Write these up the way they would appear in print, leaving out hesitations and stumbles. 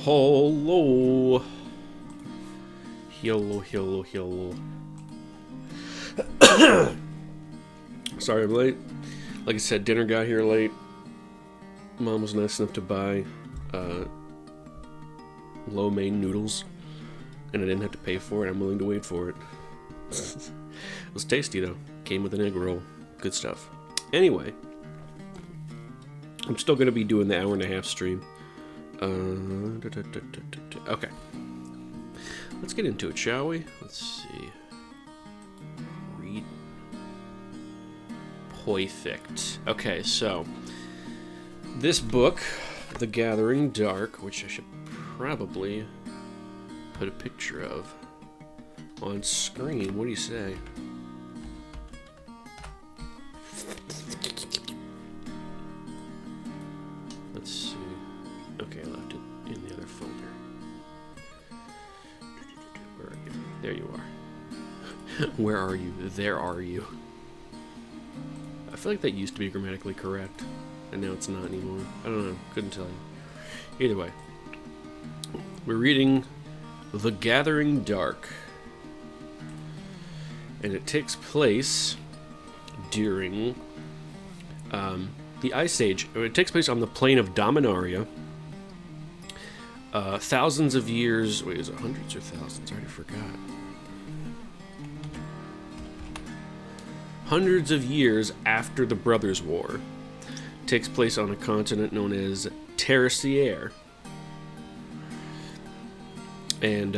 Hello. Hello, hello, hello. Sorry I'm late. Like I said, dinner got here late. Mom was nice enough to buy lo mein noodles, and I didn't have to pay for it. I'm willing to wait for it. It was tasty though. Came with an egg roll. Good stuff. Anyway, I'm still going to be doing the hour and a half stream. Okay. Let's get into it, shall we? Let's see. Read. Perfect. Okay, so this book, The Gathering Dark, which I should probably put a picture of on screen. What do you say? Let's see. Okay, I left it in the other folder. Where are you? There you are. Where are you? There are you. I feel like that used to be grammatically correct, and now it's not anymore. I don't know. Couldn't tell you. Either way, we're reading The Gathering Dark, and it takes place during the Ice Age. It takes place on the plane of Dominaria. Thousands of years... Wait, is it hundreds or thousands? I already forgot. Hundreds of years after the Brothers' War. It takes place on a continent known as Tertiaire. And,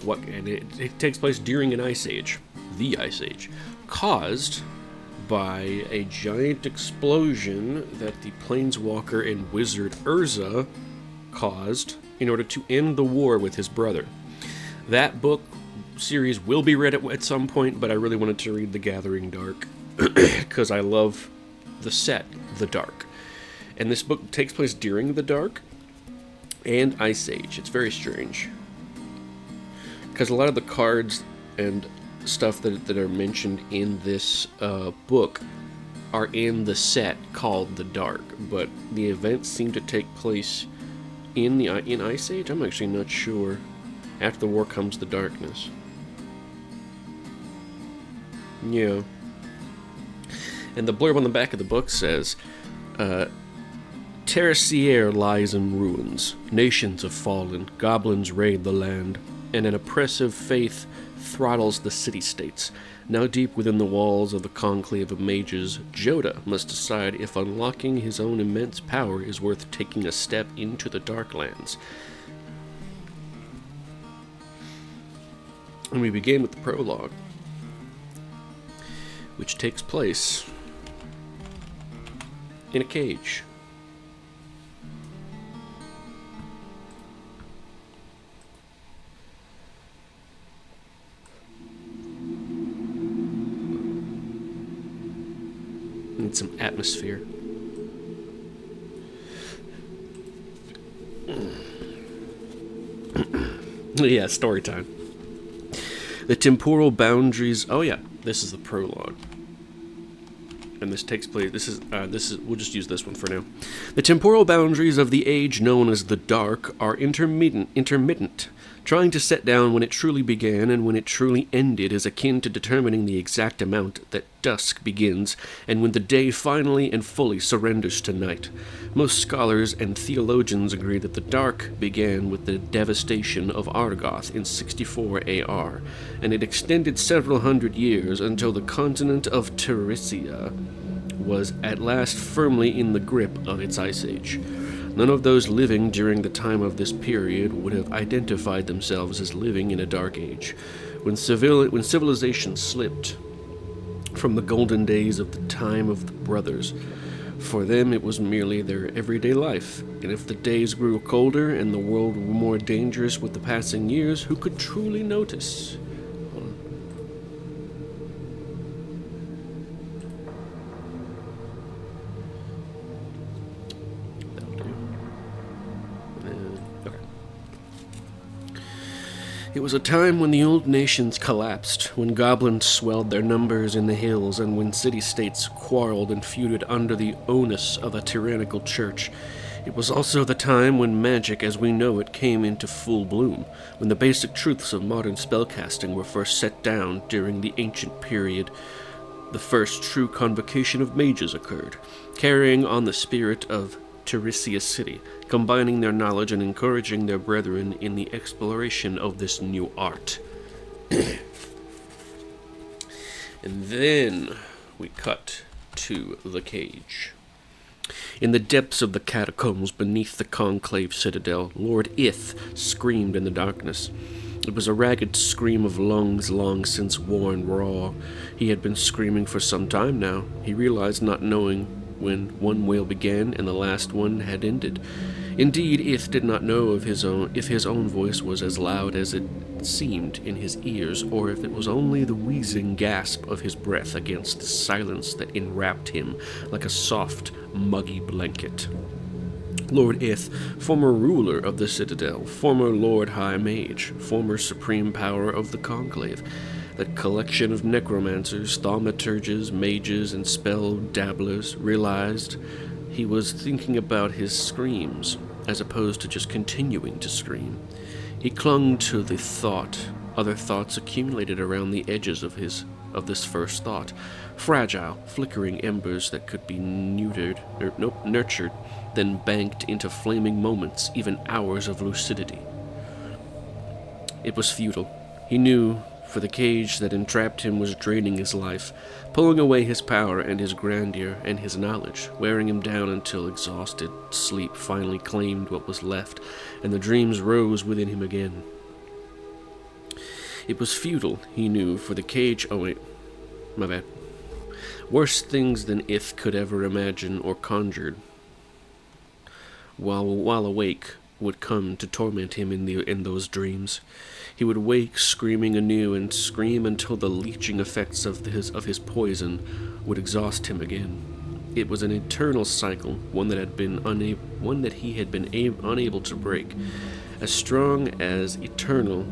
it takes place during an Ice Age. The Ice Age. Caused by a giant explosion that the planeswalker and wizard Urza caused in order to end the war with his brother. That book series will be read at some point, but I really wanted to read The Gathering Dark because I love the set, The Dark. And this book takes place during the Dark and Ice Age. It's very strange because a lot of the cards and stuff that are mentioned in this book are in the set called The Dark, but the events seem to take place in Ice Age. I'm actually not sure. After the war comes the darkness. Yeah. And the blurb on the back of the book says, Tertiaire lies in ruins. Nations have fallen. Goblins raid the land. And an oppressive faith throttles the city-states. Now deep within the walls of the conclave of mages, Joda must decide if unlocking his own immense power is worth taking a step into the Darklands. And we begin with the prologue, which takes place in a cage. Need some atmosphere. Yeah, story time. The temporal boundaries. Oh yeah, this is the prologue, and this takes place. This is. We'll just use this one for now. The temporal boundaries of the age known as the Dark are intermittent. Trying to set down when it truly began and when it truly ended is akin to determining the exact amount that dusk begins and when the day finally and fully surrenders to night. Most scholars and theologians agree that the Dark began with the devastation of Argoth in 64 AR, and it extended several hundred years until the continent of Tertiaire was at last firmly in the grip of its Ice Age. None of those living during the time of this period would have identified themselves as living in a dark age. When civilization slipped from the golden days of the time of the brothers, for them it was merely their everyday life, and if the days grew colder and the world grew more dangerous with the passing years, who could truly notice? It was a time when the old nations collapsed, when goblins swelled their numbers in the hills, and when city-states quarreled and feuded under the onus of a tyrannical church. It was also the time when magic as we know it came into full bloom, when the basic truths of modern spellcasting were first set down during the ancient period. The first true convocation of mages occurred, carrying on the spirit of Tiresias City, combining their knowledge and encouraging their brethren in the exploration of this new art. And then we cut to the cage. In the depths of the catacombs beneath the conclave citadel, Lord Ith screamed in the darkness. It was a ragged scream of lungs long since worn raw. He had been screaming for some time now. He realized, not knowing when one wail began and the last one had ended. Indeed, Ith did not know if his own voice was as loud as it seemed in his ears, or if it was only the wheezing gasp of his breath against the silence that enwrapped him like a soft, muggy blanket. Lord Ith, former ruler of the Citadel, former Lord High Mage, former supreme power of the Conclave, that collection of necromancers, thaumaturges, mages, and spell dabblers, realized he was thinking about his screams, as opposed to just continuing to scream. He clung to the thought. Other thoughts accumulated around the edges of this first thought, fragile, flickering embers that could be nurtured, then banked into flaming moments, even hours of lucidity. It was futile. He knew, for the cage that entrapped him was draining his life, pulling away his power and his grandeur and his knowledge, wearing him down until exhausted sleep finally claimed what was left, and the dreams rose within him again. It was futile, he knew, for the cage— oh wait, my bad. Worse things than Ith could ever imagine or conjured, while awake, would come to torment him in those dreams. He would wake screaming anew and scream until the leeching effects of his poison would exhaust him again. It was an eternal cycle, one that he had been unable to break, as strong and as eternal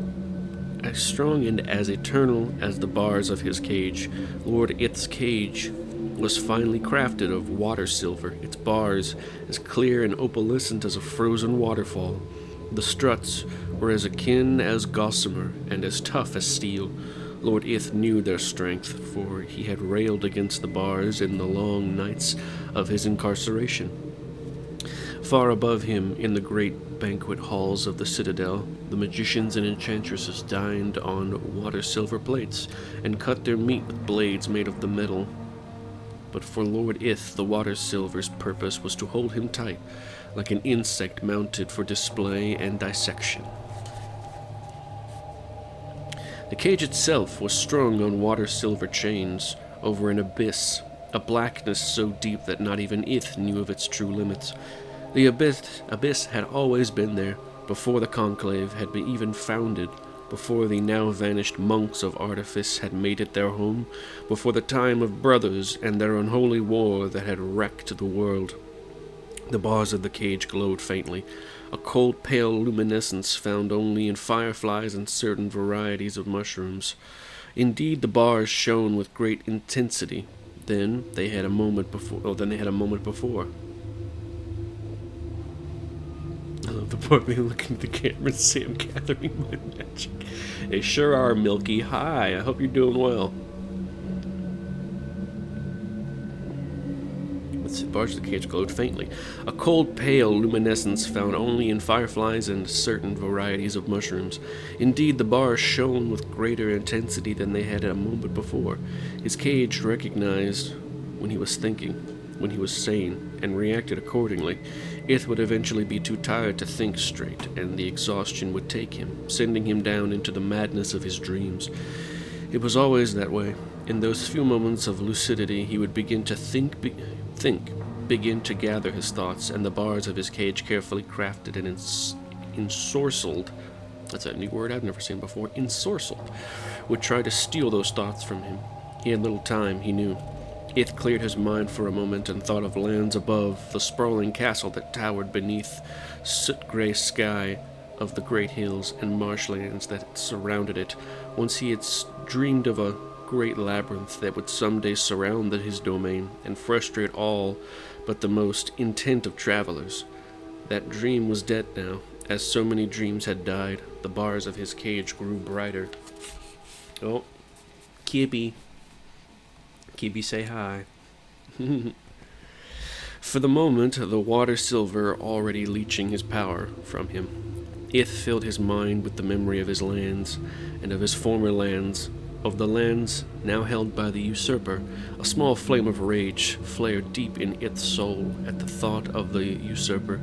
as the bars of his cage. Lord Ith's cage was finely crafted of water silver, its bars as clear and opalescent as a frozen waterfall. The struts were as akin as gossamer and as tough as steel. Lord Ith knew their strength, for he had railed against the bars in the long nights of his incarceration. Far above him, in the great banquet halls of the citadel, the magicians and enchantresses dined on water-silver plates and cut their meat with blades made of the metal. But for Lord Ith, the water-silver's purpose was to hold him tight, like an insect mounted for display and dissection. The cage itself was strung on water-silver chains over an abyss, a blackness so deep that not even Ith knew of its true limits. The abyss had always been there, before the Conclave had been even founded, before the now-vanished monks of artifice had made it their home, before the time of brothers and their unholy war that had wrecked the world. The bars of the cage glowed faintly, a cold pale luminescence found only in fireflies and certain varieties of mushrooms. Indeed, the bars shone with great intensity. Then they had a moment before. I love the part where you look into the camera and say, "I'm gathering my magic." They sure are, Milky. Hi, I hope you're doing well. The bars of the cage glowed faintly, a cold, pale luminescence found only in fireflies and certain varieties of mushrooms. Indeed, the bars shone with greater intensity than they had a moment before. His cage recognized when he was thinking, when he was sane, and reacted accordingly. Ith would eventually be too tired to think straight, and the exhaustion would take him, sending him down into the madness of his dreams. It was always that way. In those few moments of lucidity, he would begin to begin to gather his thoughts, and the bars of his cage, carefully crafted and ensorcelled, that's a new word I've never seen before, ensorcelled, would try to steal those thoughts from him. He had little time, he knew. Ith cleared his mind for a moment and thought of lands above, the sprawling castle that towered beneath soot-gray sky, of the great hills and marshlands that surrounded it. Once he had dreamed of a great labyrinth that would someday surround his domain and frustrate all but the most intent of travelers. That dream was dead now. As so many dreams had died, the bars of his cage grew brighter. Oh, Kibby. Kibby, say hi. For the moment, the water silver already leeching his power from him. Ith filled his mind with the memory of his lands, and of his former lands, of the lands now held by the usurper. A small flame of rage flared deep in Ith's soul at the thought of the usurper,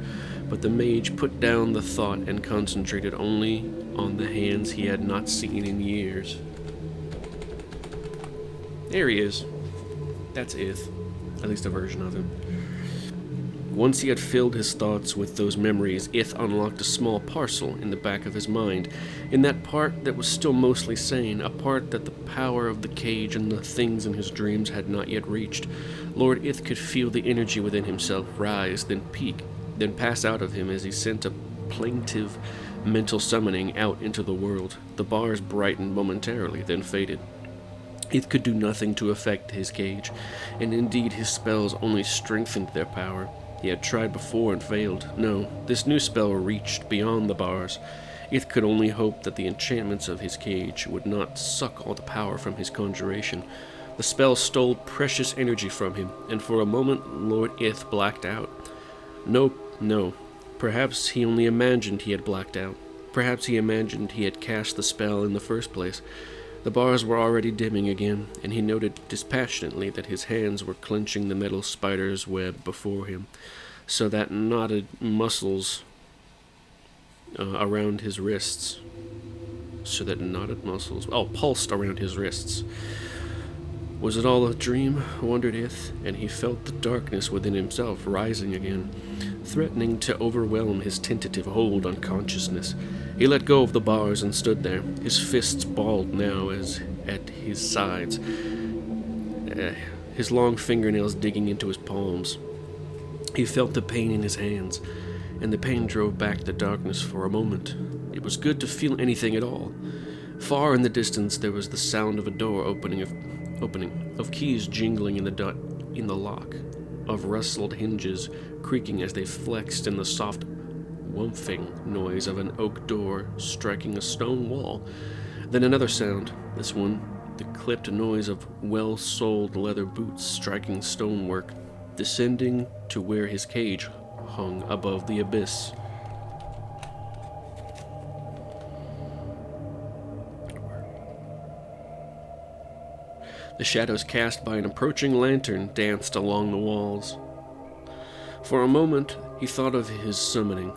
but the mage put down the thought and concentrated only on the hands he had not seen in years. There he is. That's Ith, at least a version of him. Once he had filled his thoughts with those memories, Ith unlocked a small parcel in the back of his mind. In that part that was still mostly sane, a part that the power of the cage and the things in his dreams had not yet reached, Lord Ith could feel the energy within himself rise, then peak, then pass out of him as he sent a plaintive mental summoning out into the world. The bars brightened momentarily, then faded. Ith could do nothing to affect his cage, and indeed his spells only strengthened their power. He had tried before and failed. No, this new spell reached beyond the bars. Ith could only hope that the enchantments of his cage would not suck all the power from his conjuration. The spell stole precious energy from him, and for a moment Lord Ith blacked out. No. Perhaps he only imagined he had blacked out. Perhaps he imagined he had cast the spell in the first place. The bars were already dimming again, and he noted dispassionately that his hands were clenching the metal spider's web before him, so that knotted muscles around his wrists. Pulsed around his wrists. Was it all a dream, wondered Ith, and he felt the darkness within himself rising again, threatening to overwhelm his tentative hold on consciousness. He let go of the bars and stood there, his fists balled now as at his sides, his long fingernails digging into his palms. He felt the pain in his hands, and the pain drove back the darkness for a moment. It was good to feel anything at all. Far in the distance there was the sound of a door opening, of keys jingling in the lock, of rustled hinges creaking as they flexed, in the soft whumping noise of an oak door striking a stone wall. Then another sound, this one the clipped noise of well-soled leather boots striking stonework, descending to where his cage hung above the abyss. The shadows cast by an approaching lantern danced along the walls. For a moment he thought of his summoning,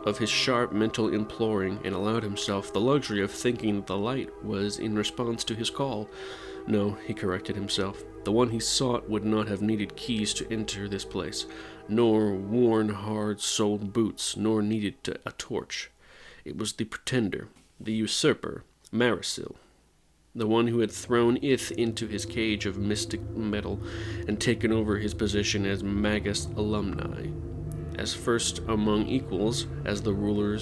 of his sharp mental imploring, and allowed himself the luxury of thinking that the light was in response to his call. No, he corrected himself. The one he sought would not have needed keys to enter this place, nor worn hard-soled boots, nor needed a torch. It was the pretender, the usurper, Marisil, the one who had thrown Ith into his cage of mystic metal and taken over his position as Magus alumni, as first among equals, as the ruler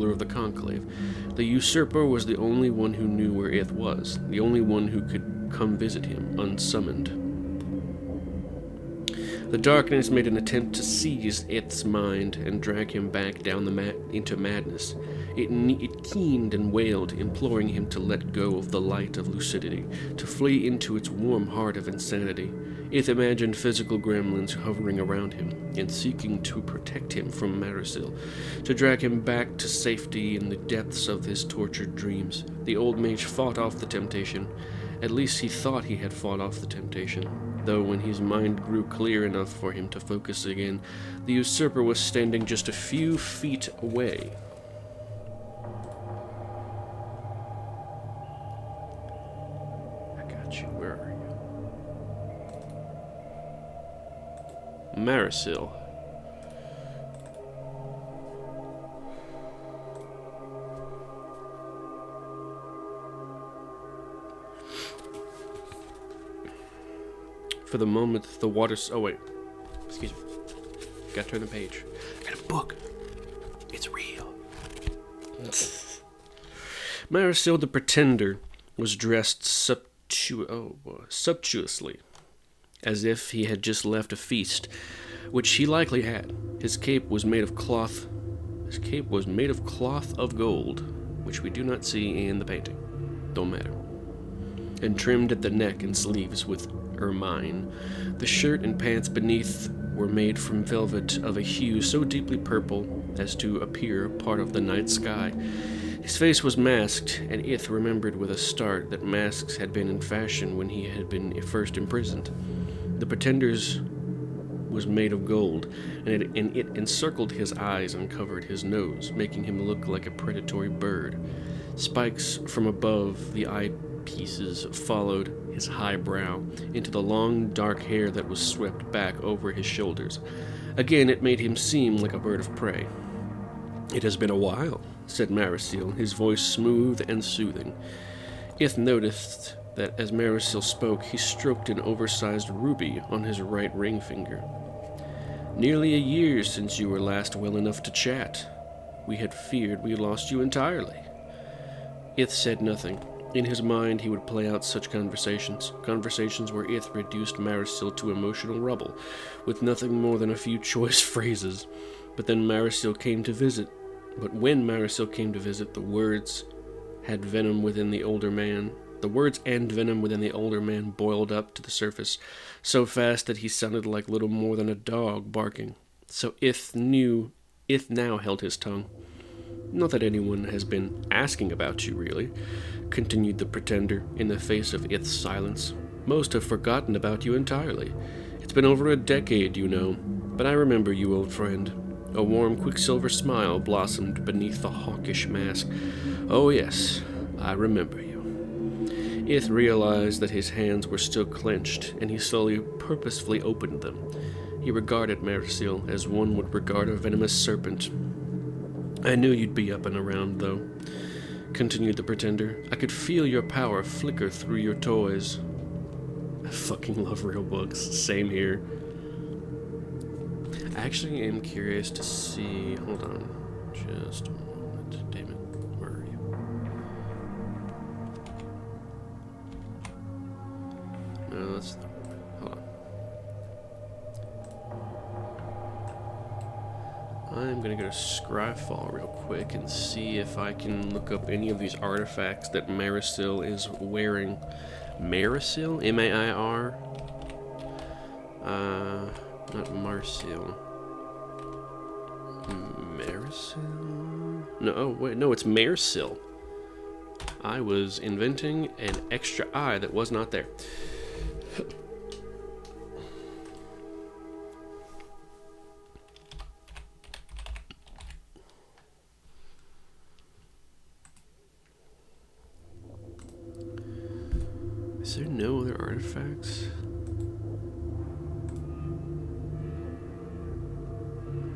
of the conclave. The usurper was the only one who knew where Ith was, the only one who could come visit him unsummoned. The darkness made an attempt to seize Ith's mind and drag him back down into madness. It keened and wailed, imploring him to let go of the light of lucidity, to flee into its warm heart of insanity. Ith imagined physical gremlins hovering around him and seeking to protect him from Marisil, to drag him back to safety in the depths of his tortured dreams. The old mage fought off the temptation. At least he thought he had fought off the temptation, though when his mind grew clear enough for him to focus again, the usurper was standing just a few feet away. I got you. Where are you? Marisil. For the moment, the water... Oh, wait. Excuse me. Gotta turn the page. I got a book. It's real. Marisol the Pretender was dressed sumptuously, as if he had just left a feast, which he likely had. His cape was made of cloth. His cape was made of cloth of gold, which we do not see in the painting. Don't matter. And trimmed at the neck and sleeves with ermine. The shirt and pants beneath were made from velvet of a hue so deeply purple as to appear part of the night sky. His face was masked, and Ith remembered with a start that masks had been in fashion when he had been first imprisoned. The Pretender's was made of gold, and it encircled his eyes and covered his nose, making him look like a predatory bird. Spikes from above the eyepieces followed his high brow into the long dark hair that was swept back over his shoulders. Again, it made him seem like a bird of prey. "It has been a while," said Marisol, his voice smooth and soothing. Ith noticed that as Marisol spoke, he stroked an oversized ruby on his right ring finger. "Nearly a year since you were last well enough to chat. We had feared we lost you entirely." Ith said nothing. In his mind, he would play out such conversations where Ith reduced Marisol to emotional rubble, with nothing more than a few choice phrases. But when Marisol came to visit, the words and venom within the older man boiled up to the surface, so fast that he sounded like little more than a dog barking. So Ith now held his tongue. "Not that anyone has been asking about you, really," continued the Pretender in the face of Ith's silence. "Most have forgotten about you entirely. It's been over a decade, you know, but I remember you, old friend." A warm quicksilver smile blossomed beneath the hawkish mask. "Oh yes, I remember you." Ith realized that his hands were still clenched, and he slowly, purposefully opened them. He regarded Marisol as one would regard a venomous serpent. "I knew you'd be up and around, though," continued the Pretender. "I could feel your power flicker through your toys." I fucking love real books. Same here. I actually am curious to see... Hold on. Just a moment. Damn it. Where are you? No, that's not... Hold on. I'm gonna go to Scryfall real quick and see if I can look up any of these artifacts that Marisol is wearing. Marisol? M-A-I-R? Not Marcel. Marisol? No, oh, wait, no, it's Marisol. I was inventing an extra I that was not there. Is there no other artifacts?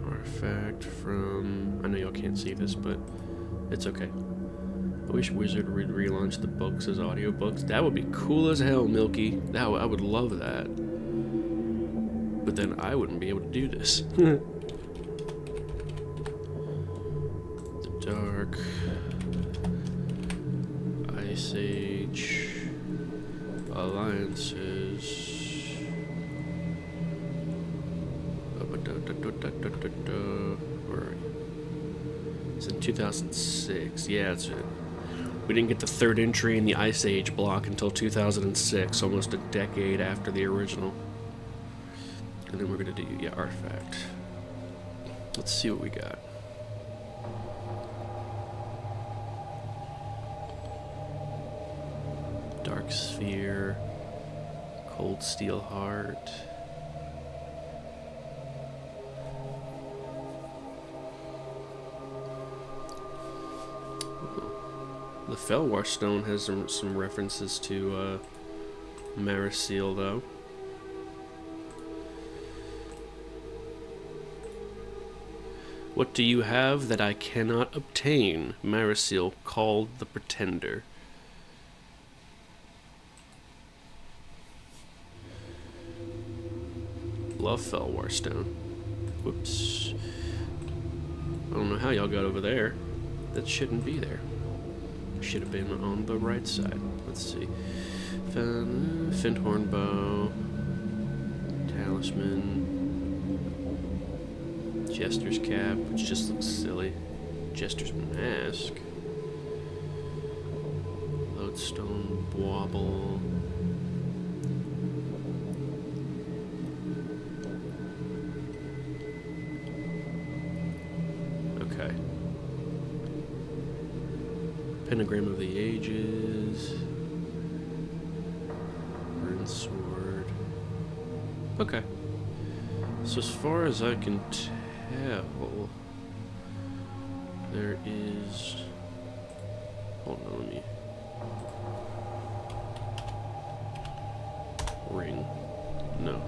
Artifact from... I know y'all can't see this, but it's okay. I wish Wizard would relaunch the books as audiobooks. That would be cool as hell, Milky. I would love that. But then I wouldn't be able to do this. The Dark... Ice Age... Alliances... Where are you? It's in 2006. Yeah, it's it. We didn't get the third entry in the Ice Age block until 2006, almost a decade after the original. And then we're gonna do, yeah, artifact. Let's see what we got. Dark Sphere, Cold Steel Heart. The Felwar Stone has some references to Marisol, though. What do you have that I cannot obtain? Marisol called the Pretender. Love Felwar Stone. Whoops. I don't know how y'all got over there. that shouldn't be there. Should have been on the right side. Let's see. Finthorn bow. Talisman. Jester's cap, which just looks silly. Jester's mask. Lodestone bauble. Okay. Pentagram of the Ages. Rune sword. Okay. So as far as I can tell, there is... Hold on, let me... Ring. No.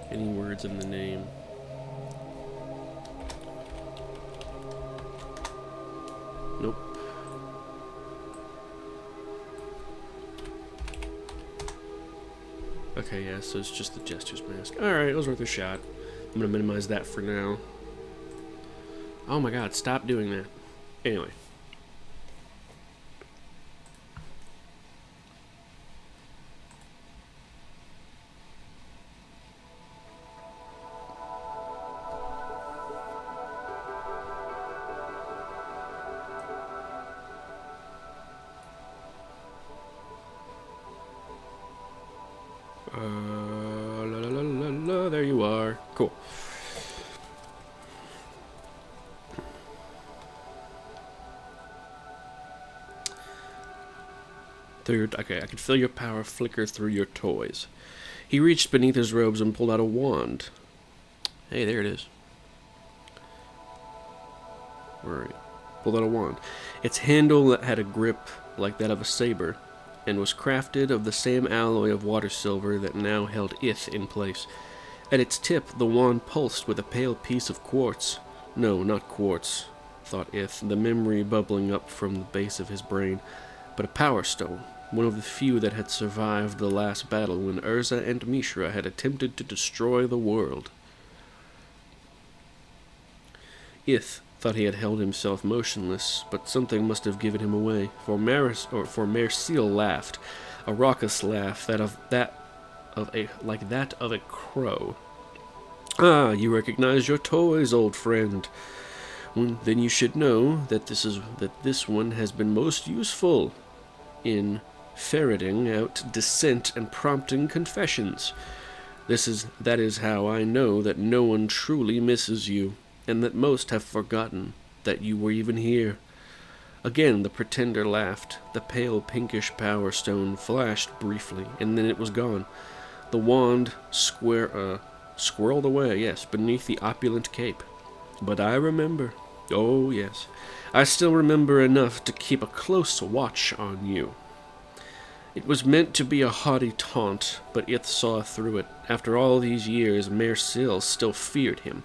Any words in the name? Nope. Okay, yeah, so it's just the Jester's mask. Alright, it was worth a shot. I'm gonna minimize that for now. Oh my god, stop doing that. Anyway. There you are. Cool. Okay, I can feel your power flicker through your toys. He reached beneath his robes and pulled out a wand. Hey, there it is. Where are you? Pulled out a wand. Its handle had a grip like that of a saber, and was crafted of the same alloy of water silver that now held Ith in place. At its tip, the wand pulsed with a pale piece of quartz. No, not quartz, thought Ith, the memory bubbling up from the base of his brain, but a power stone, one of the few that had survived the last battle when Urza and Mishra had attempted to destroy the world. Ith thought he had held himself motionless, but something must have given him away, for Merciel laughed, a raucous laugh like that of a crow. Ah, you recognize your toys, old friend. Then you should know that this one has been most useful in ferreting out dissent and prompting confessions. That is how I know that no one truly misses you, and that most have forgotten that you were even here. Again the pretender laughed. The pale pinkish power stone flashed briefly, and then it was gone. The wand squirreled away, yes, beneath the opulent cape. But I remember. Oh, yes. I still remember enough to keep a close watch on you. It was meant to be a haughty taunt, but Ith saw through it. After all these years, Merciel still feared him.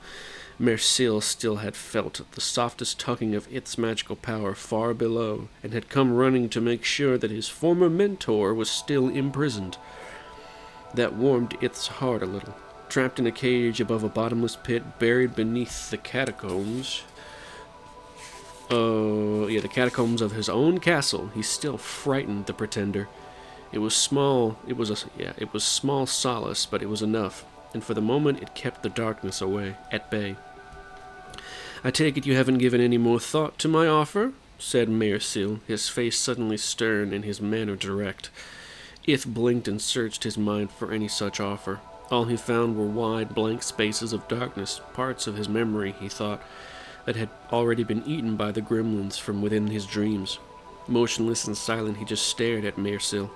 Merciel still had felt the softest tugging of Ith's magical power far below, and had come running to make sure that his former mentor was still imprisoned. That warmed Ith's heart a little. Trapped in a cage above a bottomless pit, buried beneath the catacombs. The catacombs of his own castle, he still frightened the pretender. It was small solace, but it was enough, and for the moment it kept the darkness away, at bay. I take it you haven't given any more thought to my offer? Said Merciel, his face suddenly stern and his manner direct. Ith blinked and searched his mind for any such offer. All he found were wide, blank spaces of darkness, parts of his memory, he thought, that had already been eaten by the gremlins from within his dreams. Motionless and silent, he just stared at Merciel.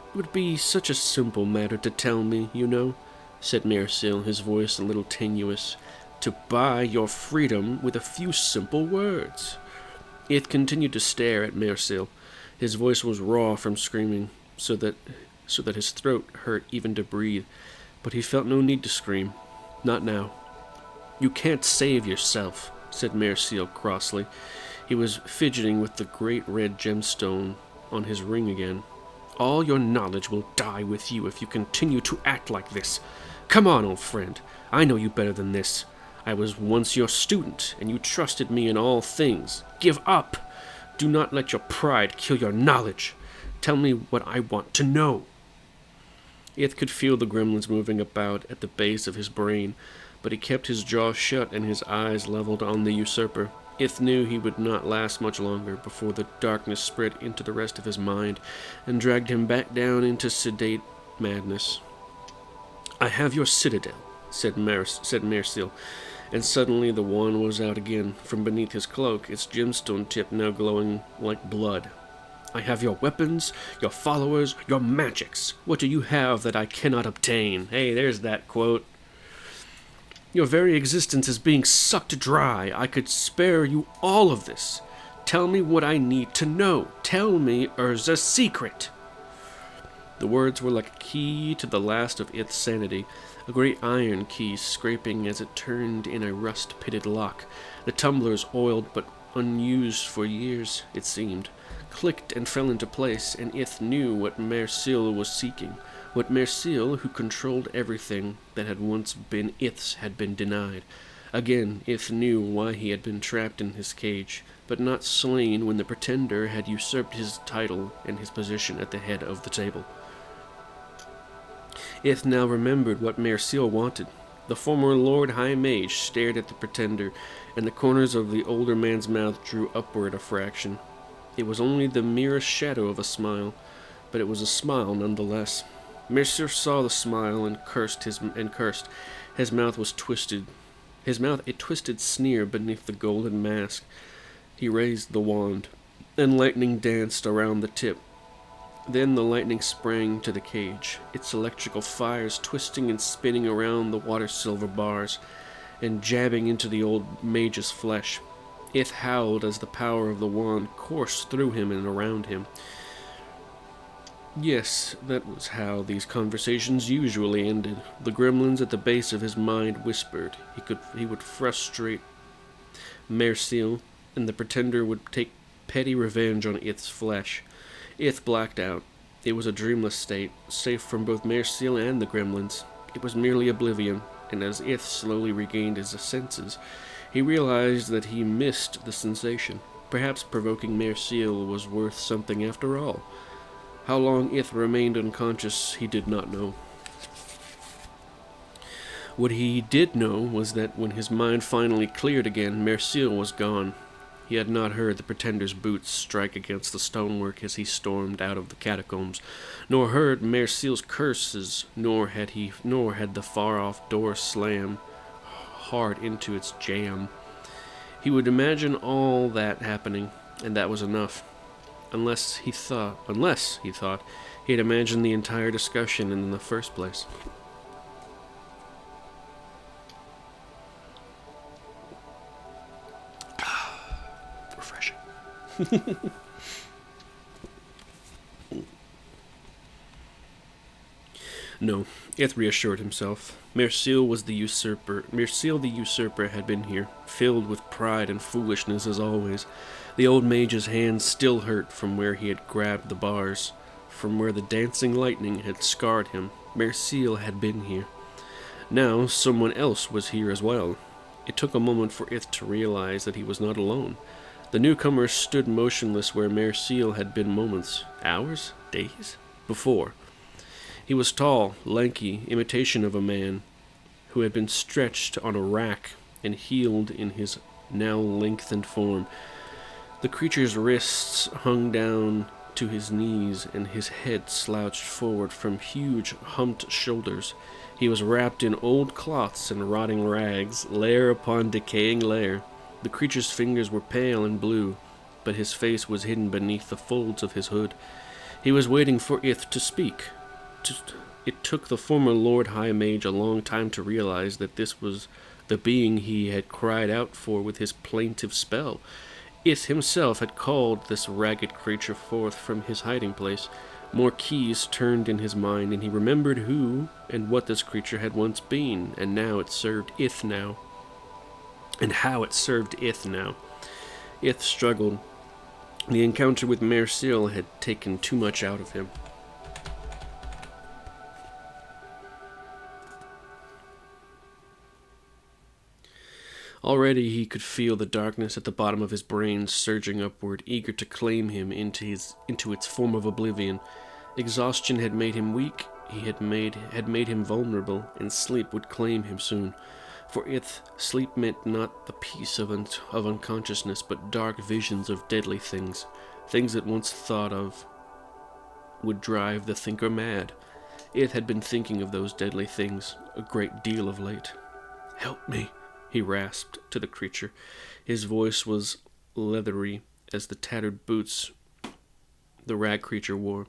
It would be such a simple matter to tell me, you know, said Merciel, his voice a little tenuous, to buy your freedom with a few simple words. Ith continued to stare at Merciel. His voice was raw from screaming, so that his throat hurt even to breathe, but he felt no need to scream. Not now. You can't save yourself, said Merciel crossly. He was fidgeting with the great red gemstone on his ring again. All your knowledge will die with you if you continue to act like this. Come on, old friend. I know you better than this. I was once your student, and you trusted me in all things. Give up! Do not let your pride kill your knowledge. Tell me what I want to know. Ith could feel the gremlins moving about at the base of his brain, but he kept his jaw shut and his eyes leveled on the usurper. Ith knew he would not last much longer before the darkness spread into the rest of his mind and dragged him back down into sedate madness. I have your citadel, said Merciel, and suddenly the wand was out again from beneath his cloak, its gemstone tip now glowing like blood. I have your weapons, your followers, your magics. What do you have that I cannot obtain? Hey, there's that quote. Your very existence is being sucked dry. I could spare you all of this. Tell me what I need to know. Tell me Urza's secret. The words were like a key to the last of Ith's sanity, a great iron key scraping as it turned in a rust-pitted lock. The tumblers, oiled but unused for years, it seemed, clicked and fell into place, and Ith knew what Merciel was seeking. What Merciel, who controlled everything that had once been Ith's, had been denied. Again, Ith knew why he had been trapped in his cage, but not slain when the Pretender had usurped his title and his position at the head of the table. Ith now remembered what Merciel wanted. The former Lord High Mage stared at the Pretender, and the corners of the older man's mouth drew upward a fraction. It was only the merest shadow of a smile, but it was a smile nonetheless. Mercier saw the smile and cursed. His mouth was twisted. His mouth a twisted sneer beneath the golden mask. He raised the wand, and lightning danced around the tip. Then the lightning sprang to the cage, its electrical fires twisting and spinning around the water-silver bars, and jabbing into the old mage's flesh. Ith howled as the power of the wand coursed through him and around him. Yes, that was how these conversations usually ended. The gremlins at the base of his mind whispered. He would frustrate Merciel, and the Pretender would take petty revenge on Ith's flesh. Ith blacked out. It was a dreamless state, safe from both Merciel and the gremlins. It was merely oblivion, and as Ith slowly regained his senses, he realized that he missed the sensation. Perhaps provoking Merciel was worth something after all. How long Ith remained unconscious, he did not know. What he did know was that when his mind finally cleared again, Merciel was gone. He had not heard the Pretender's boots strike against the stonework as he stormed out of the catacombs, nor heard Merciel's curses, nor had the far-off door slam hard into its jamb. He would imagine all that happening, and that was enough. Unless, he thought, he had imagined the entire discussion in the first place. Refreshing. No, Ith reassured himself. Merciel the usurper had been here, filled with pride and foolishness as always. The old mage's hands still hurt from where he had grabbed the bars, from where the dancing lightning had scarred him. Merciel had been here. Now someone else was here as well. It took a moment for Ith to realize that he was not alone. The newcomer stood motionless where Merciel had been moments, hours, days before. He was tall, lanky, imitation of a man who had been stretched on a rack and healed in his now lengthened form. The creature's wrists hung down to his knees, and his head slouched forward from huge, humped shoulders. He was wrapped in old cloths and rotting rags, layer upon decaying layer. The creature's fingers were pale and blue, but his face was hidden beneath the folds of his hood. He was waiting for Ith to speak. It took the former Lord High Mage a long time to realize that this was the being he had cried out for with his plaintive spell. Ith himself had called this ragged creature forth from his hiding place. More keys turned in his mind, and he remembered who and what this creature had once been, and now it served Ith now. And how it served Ith now. Ith struggled. The encounter with Merciel had taken too much out of him. Already he could feel the darkness at the bottom of his brain surging upward, eager to claim him into its form of oblivion. Exhaustion had made him weak, he had made him vulnerable, and sleep would claim him soon. For Ith, sleep meant not the peace of unconsciousness, but dark visions of deadly things, things that once thought of would drive the thinker mad. Ith had been thinking of those deadly things a great deal of late. "Help me," he rasped to the creature. His voice was leathery as the tattered boots the rag creature wore.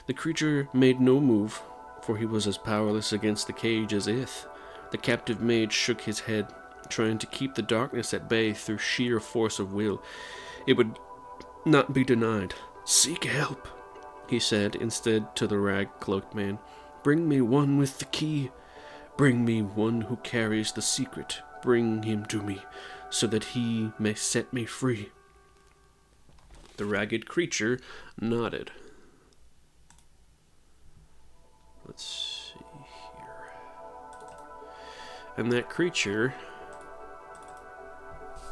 The creature made no move, for he was as powerless against the cage as Ith. The captive mage shook his head, trying to keep the darkness at bay through sheer force of will. It would not be denied. "Seek help," he said instead to the rag-cloaked man. "Bring me one with the key. Bring me one who carries the secret. Bring him to me, so that he may set me free." The ragged creature nodded. Let's see here. And that creature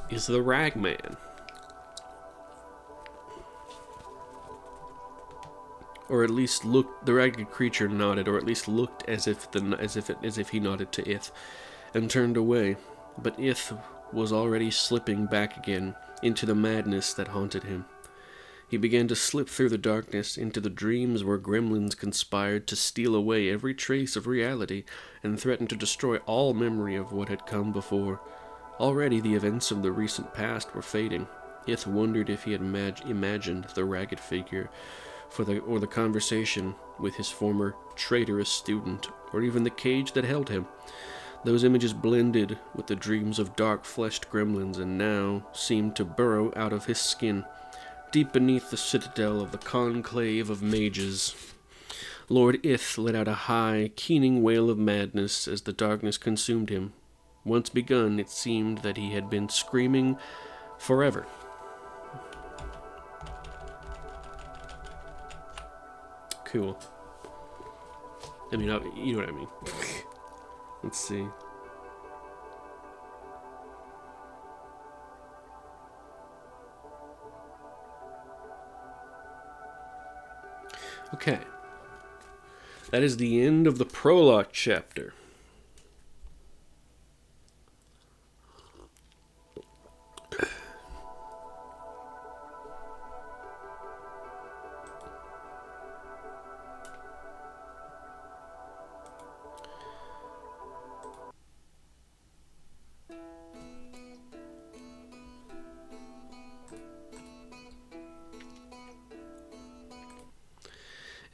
is the Ragman. Or at least the ragged creature nodded, or at least looked as if he nodded to Ith, and turned away. But Ith was already slipping back again into the madness that haunted him. He began to slip through the darkness into the dreams where gremlins conspired to steal away every trace of reality and threatened to destroy all memory of what had come before. Already the events of the recent past were fading. Ith wondered if he had imagined the ragged figure, or the conversation with his former traitorous student, or even the cage that held him. Those images blended with the dreams of dark-fleshed gremlins and now seemed to burrow out of his skin, deep beneath the citadel of the conclave of mages. Lord Ith let out a high, keening wail of madness as the darkness consumed him. Once begun, it seemed that he had been screaming forever. Cool. I mean, you know what I mean. Let's see. Okay. That is the end of the prologue chapter.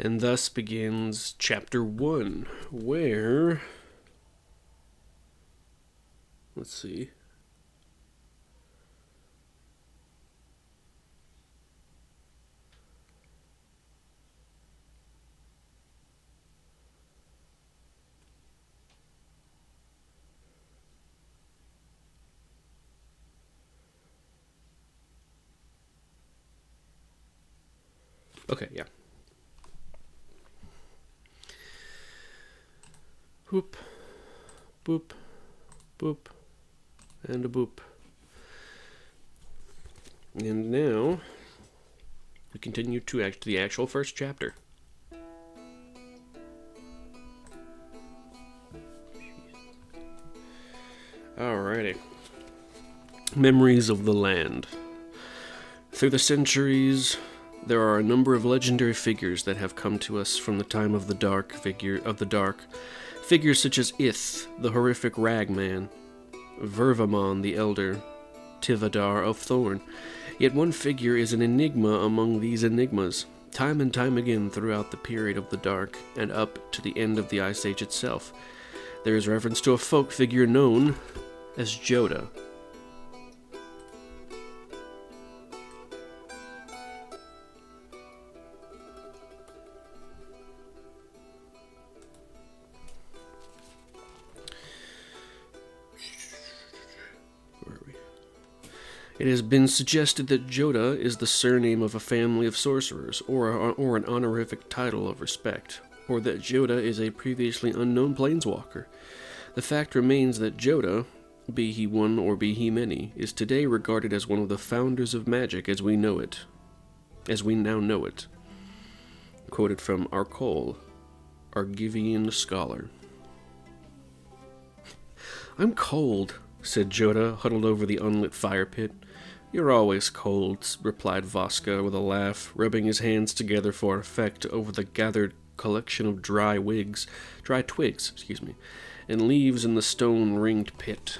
And thus begins Chapter 1, where... Let's see. Okay, yeah. Whoop, boop, boop, and a boop. And now, we continue to the actual first chapter. Alrighty. Memories of the land. Through the centuries, there are a number of legendary figures that have come to us from the time of the dark. Figures such as Ith, the horrific Ragman, Vervamon the Elder, Tivadar of Thorn. Yet one figure is an enigma among these enigmas. Time and time again throughout the period of the Dark, and up to the end of the Ice Age itself, there is reference to a folk figure known as Joda. It has been suggested that Joda is the surname of a family of sorcerers, or an honorific title of respect, or that Joda is a previously unknown planeswalker. The fact remains that Joda, be he one or be he many, is today regarded as one of the founders of magic as we know it, as we now know it. Quoted from Arcole, Argivian scholar. I'm cold, said Joda, huddled over the unlit fire pit. You're always cold, replied Voska with a laugh, rubbing his hands together for effect over the gathered collection of dry twigs, and leaves in the stone-ringed pit.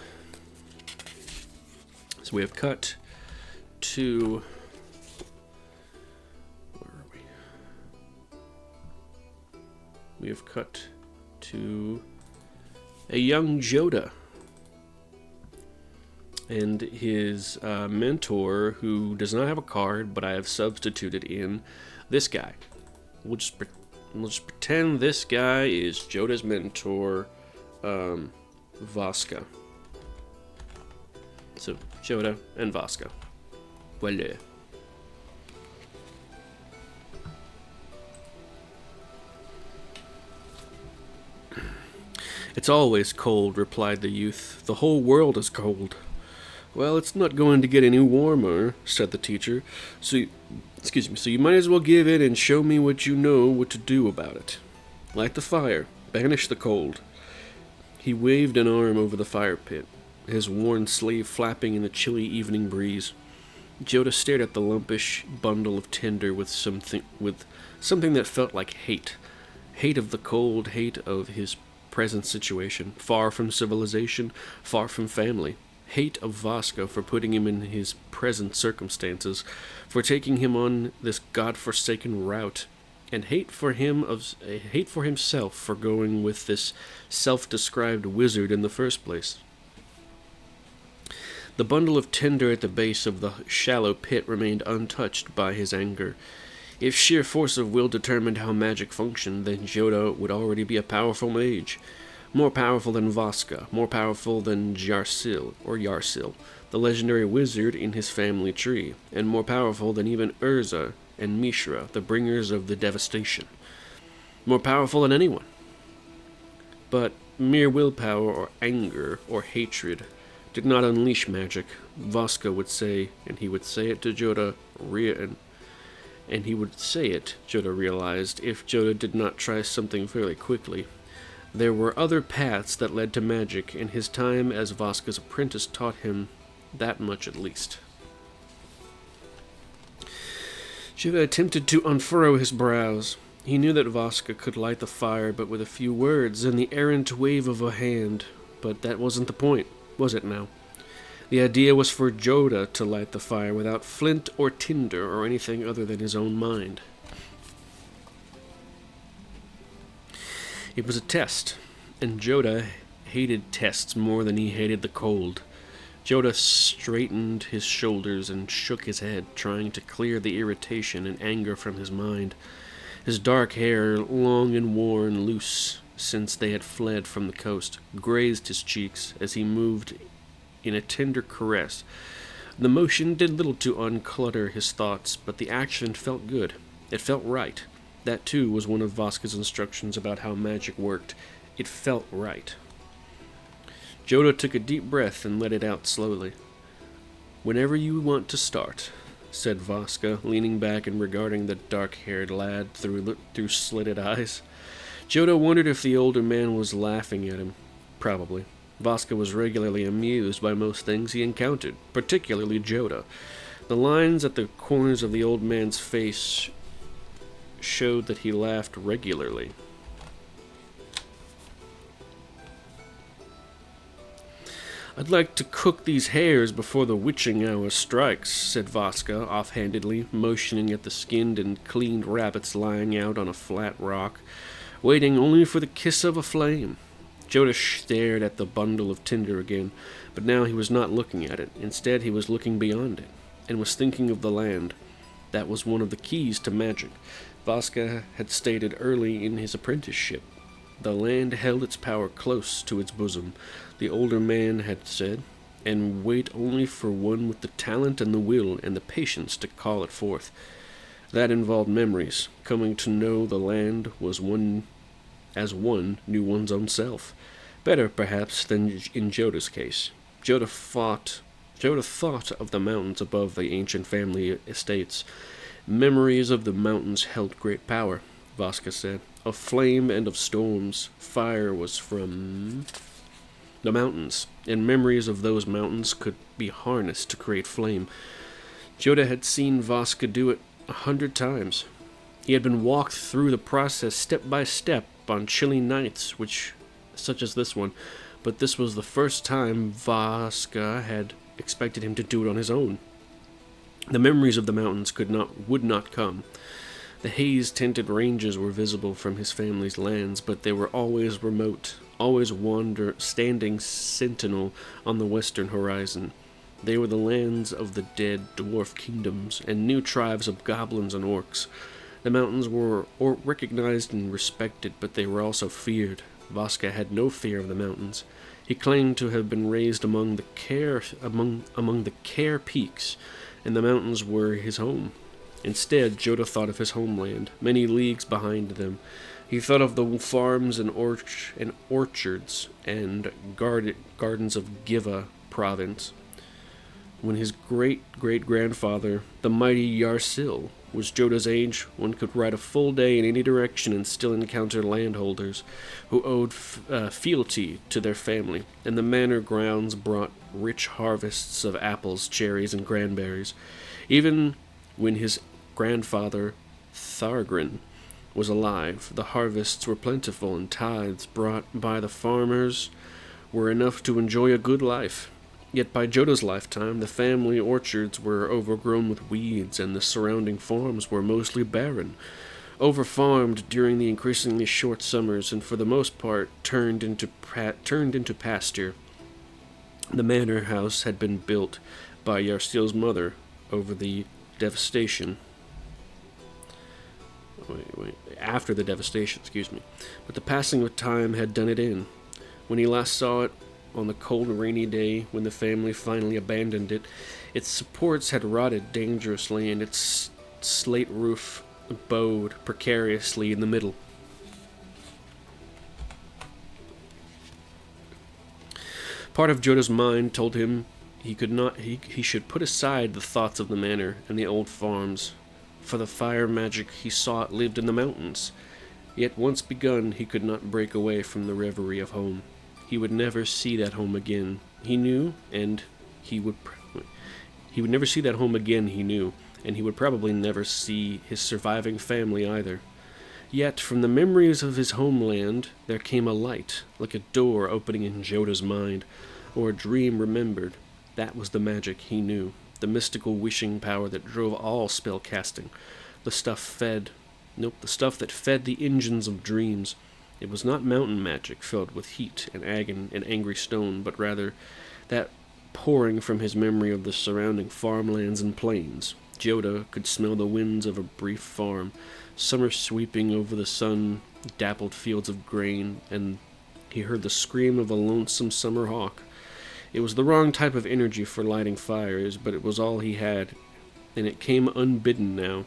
So we have cut to... Where are we? We have cut to a young Joda and his mentor, who does not have a card, but I have substituted in this guy. We'll just pretend this guy is Joda's mentor, Voska. So, Joda and Voska. Voila. It's always cold, replied the youth. The whole world is cold. Well, it's not going to get any warmer, said the teacher. So you might as well give in and show me what you know what to do about it. Light the fire. Banish the cold. He waved an arm over the fire pit, his worn sleeve flapping in the chilly evening breeze. Joda stared at the lumpish bundle of tinder with something that felt like hate. Hate of the cold, hate of his present situation, far from civilization, far from family. Hate of Voska for putting him in his present circumstances, for taking him on this god-forsaken route, and hate for himself for going with this self-described wizard in the first place. The bundle of tinder at the base of the shallow pit remained untouched by his anger. If sheer force of will determined how magic functioned, then Joda would already be a powerful mage. More powerful than Voska, more powerful than Yarsil, the legendary wizard in his family tree, and more powerful than even Urza and Mishra, the bringers of the devastation. More powerful than anyone. But mere willpower or anger or hatred did not unleash magic, Voska would say, and he would say it to Joda, and he would say it, Joda realized, if Joda did not try something fairly quickly. There were other paths that led to magic, and his time as Voska's apprentice taught him that much at least. Joda attempted to unfurrow his brows. He knew that Voska could light the fire but with a few words and the errant wave of a hand, but that wasn't the point, was it now? The idea was for Joda to light the fire without flint or tinder or anything other than his own mind. It was a test, and Joda hated tests more than he hated the cold. Joda straightened his shoulders and shook his head, trying to clear the irritation and anger from his mind. His dark hair, long and worn loose since they had fled from the coast, grazed his cheeks as he moved in a tender caress. The motion did little to unclutter his thoughts, but the action felt good. It felt right. That, too, was one of Voska's instructions about how magic worked. It felt right. Joda took a deep breath and let it out slowly. "Whenever you want to start," said Voska, leaning back and regarding the dark-haired lad through slitted eyes. Joda wondered if the older man was laughing at him. Probably. Voska was regularly amused by most things he encountered, particularly Joda. The lines at the corners of the old man's face showed that he laughed regularly. "I'd like to cook these hares before the witching hour strikes," said Voska, offhandedly, motioning at the skinned and cleaned rabbits lying out on a flat rock, waiting only for the kiss of a flame. Joda stared at the bundle of tinder again, but now he was not looking at it. Instead, he was looking beyond it, and was thinking of the land. That was one of the keys to magic. Voska had stated early in his apprenticeship. The land held its power close to its bosom, the older man had said, and wait only for one with the talent and the will and the patience to call it forth. That involved memories. Coming to know the land was one as one knew one's own self. Better, perhaps, than in Joda's case. Joda thought of the mountains above the ancient family estates. Memories of the mountains held great power, Vaska said. Of flame and of storms. Fire was from the mountains, and memories of those mountains could be harnessed to create flame. Joda had seen Vaska do it 100 times. He had been walked through the process step by step on chilly nights, such as this one, but this was the first time Vaska had expected him to do it on his own. The memories of the mountains would not come. The haze-tinted ranges were visible from his family's lands, but they were always remote, always standing sentinel on the western horizon. They were the lands of the dead dwarf kingdoms and new tribes of goblins and orcs. The mountains were recognized and respected, but they were also feared. Vaska had no fear of the mountains. He claimed to have been raised among the Care Peaks, and the mountains were his home. Instead, Joda thought of his homeland, many leagues behind them. He thought of the farms and orchards and gardens of Giva province, when his great-great-grandfather, the mighty Yarsil, was Joda's age. One could ride a full day in any direction and still encounter landholders who owed fealty to their family, and the manor grounds brought rich harvests of apples, cherries, and cranberries. Even when his grandfather, Thargrin, was alive, the harvests were plentiful, and tithes brought by the farmers were enough to enjoy a good life. Yet by Joda's lifetime, the family orchards were overgrown with weeds, and the surrounding farms were mostly barren, overfarmed during the increasingly short summers, and for the most part turned into pasture. The manor house had been built by Yarsil's mother after the devastation, but the passing of time had done it in. When he last saw it, on the cold, rainy day when the family finally abandoned it, its supports had rotted dangerously, and its slate roof bowed precariously in the middle. Part of Joda's mind told him he should put aside the thoughts of the manor and the old farms, for the fire magic he sought lived in the mountains. Yet once begun, he could not break away from the reverie of home. He would never see that home again, he knew, and he would never see that home again, he knew, and he would probably never see his surviving family either. Yet, from the memories of his homeland, there came a light, like a door opening in Joda's mind, or a dream remembered. That was the magic he knew, the mystical wishing power that drove all spell casting, the stuff that fed the engines of dreams. It was not mountain magic filled with heat and angry stone, but rather that pouring from his memory of the surrounding farmlands and plains. Joda could smell the winds of a brief farm, summer sweeping over the sun-dappled fields of grain, and he heard the scream of a lonesome summer hawk. It was the wrong type of energy for lighting fires, but it was all he had, and it came unbidden now.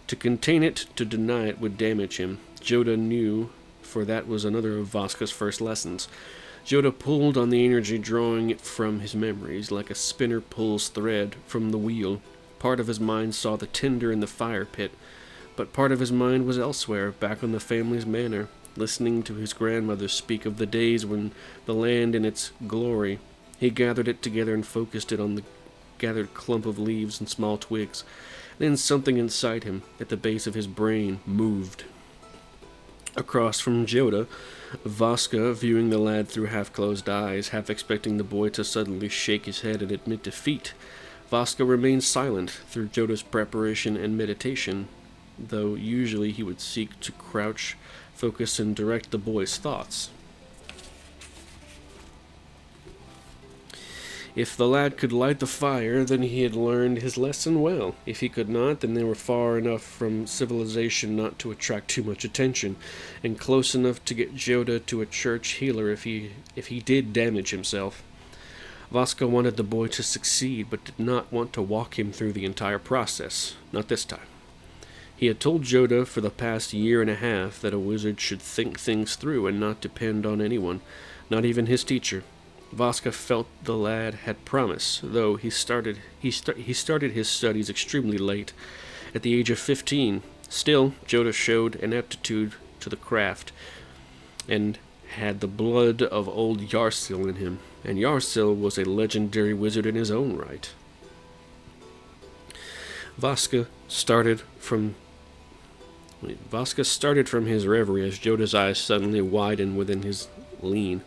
To contain it, to deny it, would damage him. Joda knew, for that was another of Vaska's first lessons. Joda pulled on the energy, drawing it from his memories, like a spinner pulls thread from the wheel. Part of his mind saw the tinder in the fire pit, but part of his mind was elsewhere, back on the family's manor, listening to his grandmother speak of the days when the land in its glory. He gathered it together and focused it on the gathered clump of leaves and small twigs. Then something inside him, at the base of his brain, moved. Across from Joda, Vaska, viewing the lad through half-closed eyes, half expecting the boy to suddenly shake his head and admit defeat. Vaska remained silent through Joda's preparation and meditation, though usually he would seek to crouch, focus, and direct the boy's thoughts. If the lad could light the fire, then he had learned his lesson well. If he could not, then they were far enough from civilization not to attract too much attention, and close enough to get Joda to a church healer if he did damage himself. Vaska wanted the boy to succeed, but did not want to walk him through the entire process. Not this time. He had told Joda for the past year and a half that a wizard should think things through and not depend on anyone, not even his teacher. Vaska felt the lad had promise, though he started his studies extremely late, at the age of 15. Still, Joda showed an aptitude to the craft, and had the blood of old Yarsil in him, and Yarsil was a legendary wizard in his own right. Vaska started from his reverie as Joda's eyes suddenly widened within his lean,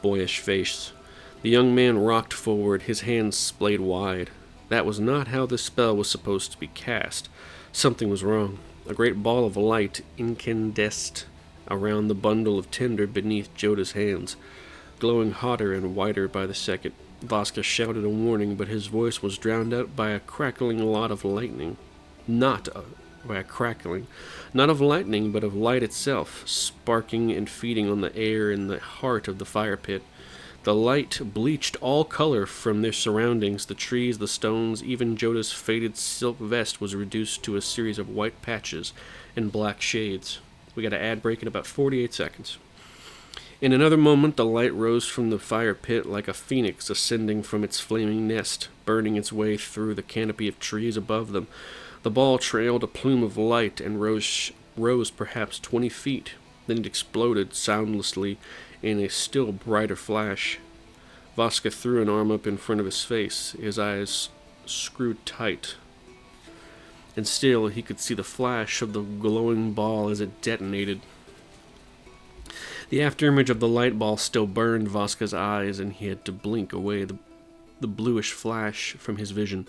boyish face. The young man rocked forward, his hands splayed wide. That was not how the spell was supposed to be cast. Something was wrong. A great ball of light incandesced around the bundle of tinder beneath Joda's hands, glowing hotter and whiter by the second. Vaska shouted a warning, but his voice was drowned out by a crackling lot of lightning. Not of lightning, but of light itself, sparking and feeding on the air in the heart of the fire pit. The light bleached all color from their surroundings, the trees, the stones, even Joda's faded silk vest was reduced to a series of white patches and black shades. We got an ad break in about 48 seconds. In another moment, the light rose from the fire pit like a phoenix ascending from its flaming nest, burning its way through the canopy of trees above them. The ball trailed a plume of light and rose perhaps 20 feet. Then it exploded soundlessly in a still brighter flash. Vaska threw an arm up in front of his face, his eyes screwed tight. And still he could see the flash of the glowing ball as it detonated. The afterimage of the light ball still burned Vaska's eyes, and he had to blink away the bluish flash from his vision.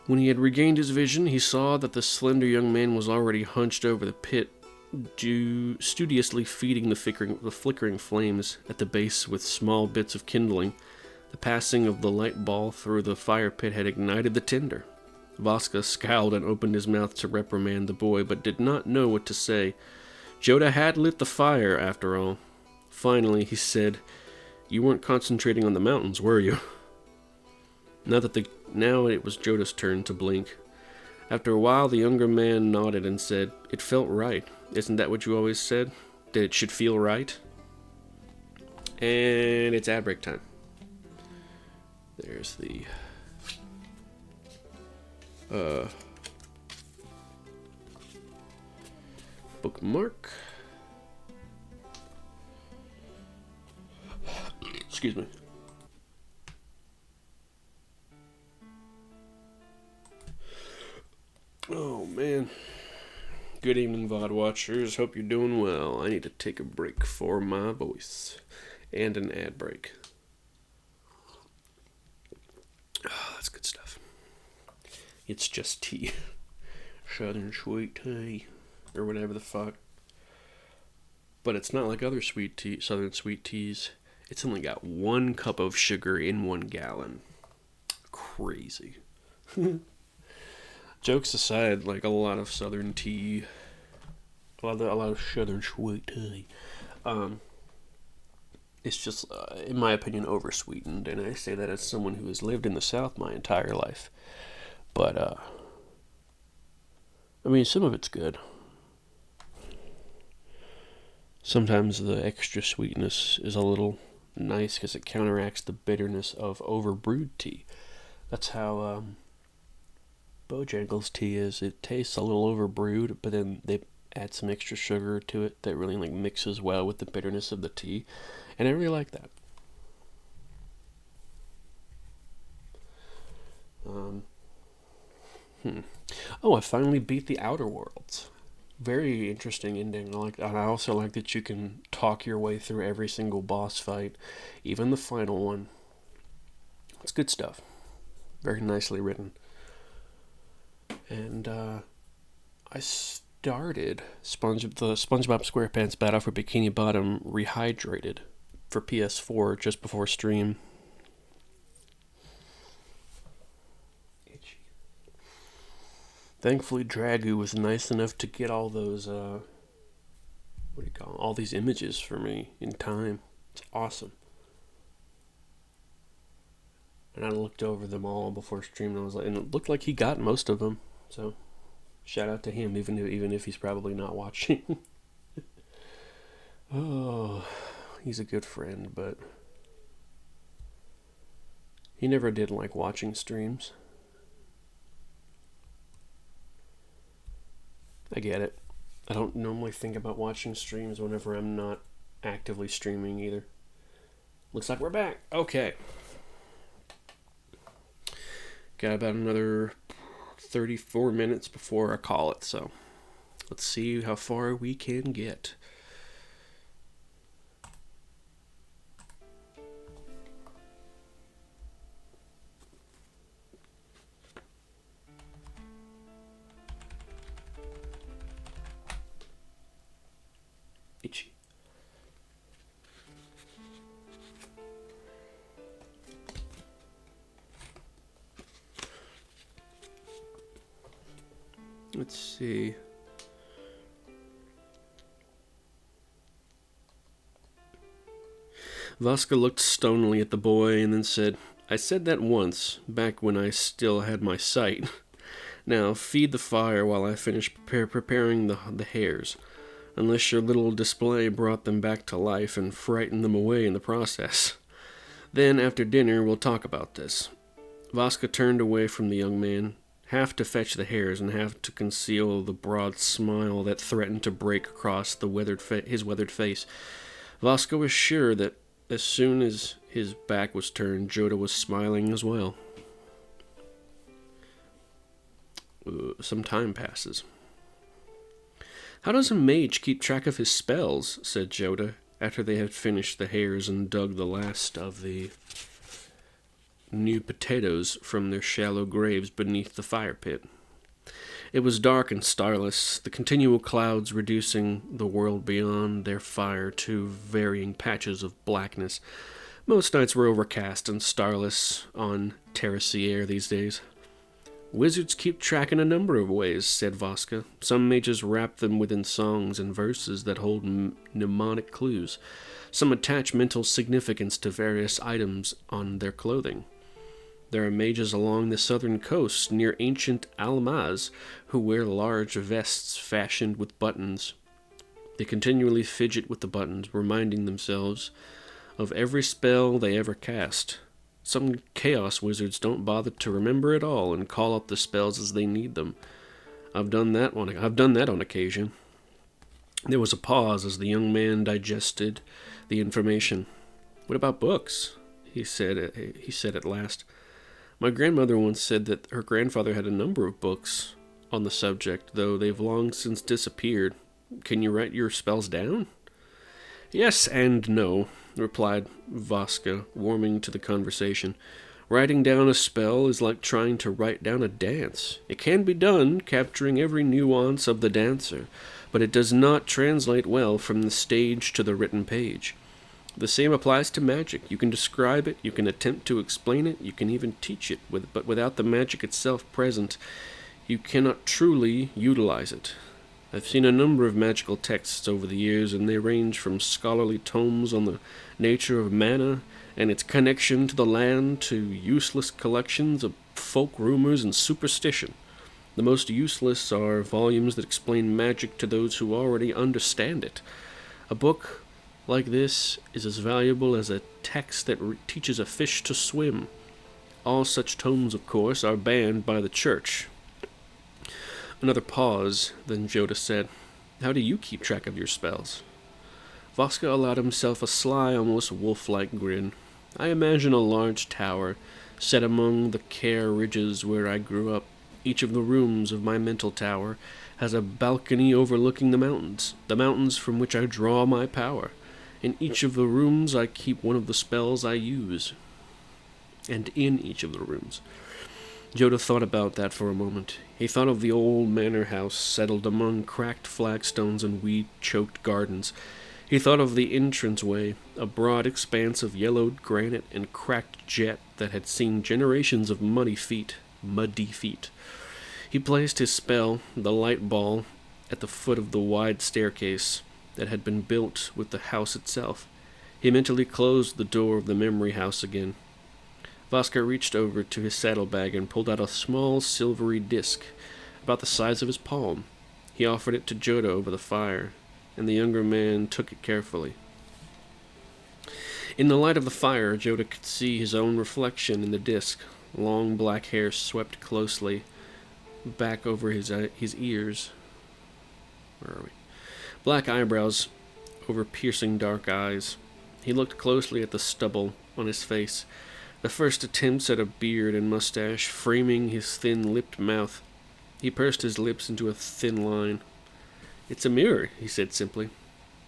When he had regained his vision, he saw that the slender young man was already hunched over the pit, studiously feeding the flickering flames at the base with small bits of kindling. The passing of the light ball through the fire pit had ignited the tinder. Vaska scowled and opened his mouth to reprimand the boy, but did not know what to say. Joda had lit the fire, after all. Finally, he said, "You weren't concentrating on the mountains, were you?" Now it was Joda's turn to blink. After a while, the younger man nodded and said, "It felt right. Isn't that what you always said? That it should feel right?" And it's ad break time. There's the bookmark. Excuse me. Oh man. Good evening, VOD watchers. Hope you're doing well. I need to take a break for my voice. And an ad break. Oh, that's good stuff. It's just tea. Southern sweet tea. Or whatever the fuck. But it's not like other southern sweet teas. It's only got 1 cup of sugar in 1 gallon. Crazy. Jokes aside, like a lot of southern tea, a lot of southern sweet tea, it's just, in my opinion, oversweetened, and I say that as someone who has lived in the South my entire life. But, I mean, some of it's good. Sometimes the extra sweetness is a little nice because it counteracts the bitterness of overbrewed tea. That's how, Bojangles tea is. It tastes a little overbrewed, but then they add some extra sugar to it that really like mixes well with the bitterness of the tea, and I really like that. Oh, I finally beat the Outer Worlds. Very interesting ending. I also like that you can talk your way through every single boss fight, even the final one. It's good stuff. Very nicely written. And I started the SpongeBob SquarePants Battle for Bikini Bottom Rehydrated for PS4 just before stream. Itchy. Thankfully, Dragu was nice enough to get all those all these images for me in time. It's awesome. And I looked over them all before stream, and it looked like he got most of them. So, shout out to him, even if he's probably not watching. Oh, he's a good friend, but He never did like watching streams. I get it. I don't normally think about watching streams whenever I'm not actively streaming either. Looks like we're back. Okay. Got about another 34 minutes before I call it, so let's see how far we can get. Itchy. Let's see. Vaska looked stonily at the boy and then said, "I said that once, back when I still had my sight. Now, feed the fire while I finish preparing the hares, unless your little display brought them back to life and frightened them away in the process. Then, after dinner, we'll talk about this." Vaska turned away from the young man, half to fetch the hares and half to conceal the broad smile that threatened to break across his weathered face. Vaska was sure that as soon as his back was turned, Joda was smiling as well. Some time passes. "How does a mage keep track of his spells?" said Joda, after they had finished the hares and dug the last of the new potatoes from their shallow graves beneath the fire pit. It was dark and starless, the continual clouds reducing the world beyond their fire to varying patches of blackness. Most nights were overcast and starless on Terracier these days. "Wizards keep track in a number of ways," said Vaska. "Some mages wrap them within songs and verses that hold mnemonic clues. Some attach mental significance to various items on their clothing. There are mages along the southern coast near ancient Almaz who wear large vests fashioned with buttons. They continually fidget with the buttons, reminding themselves of every spell they ever cast. Some chaos wizards don't bother to remember it all and call up the spells as they need them. I've done that on occasion." There was a pause as the young man digested the information. "What about books?" he said at last. "My grandmother once said that her grandfather had a number of books on the subject, though they've long since disappeared. Can you write your spells down?" "Yes and no," replied Vaska, warming to the conversation. "Writing down a spell is like trying to write down a dance. It can be done, capturing every nuance of the dancer, but it does not translate well from the stage to the written page. The same applies to magic. You can describe it, you can attempt to explain it, you can even teach it, but without the magic itself present, you cannot truly utilize it. I've seen a number of magical texts over the years, and they range from scholarly tomes on the nature of mana and its connection to the land to useless collections of folk rumors and superstition. The most useless are volumes that explain magic to those who already understand it. A book like this is as valuable as a text that teaches a fish to swim. All such tomes, of course, are banned by the church." Another pause, then Joda said, "How do you keep track of your spells?" Vaska allowed himself a sly, almost wolf-like grin. "I imagine a large tower, set among the Care ridges where I grew up. Each of the rooms of my mental tower has a balcony overlooking the mountains from which I draw my power. In each of the rooms I keep one of the spells I use. And in each of the rooms." Joda thought about that for a moment. He thought of the old manor house settled among cracked flagstones and weed-choked gardens. He thought of the entranceway, a broad expanse of yellowed granite and cracked jet that had seen generations of muddy feet. He placed his spell, the light ball, at the foot of the wide staircase that had been built with the house itself. He mentally closed the door of the memory house again. Vaska reached over to his saddlebag and pulled out a small silvery disc, about the size of his palm. He offered it to Joda over the fire, and the younger man took it carefully. In the light of the fire, Joda could see his own reflection in the disc. Long black hair swept closely back over his ears. Where are we? Black eyebrows over piercing dark eyes. He looked closely at the stubble on his face, the first attempts at a beard and mustache framing his thin-lipped mouth. He pursed his lips into a thin line. "It's a mirror," he said simply.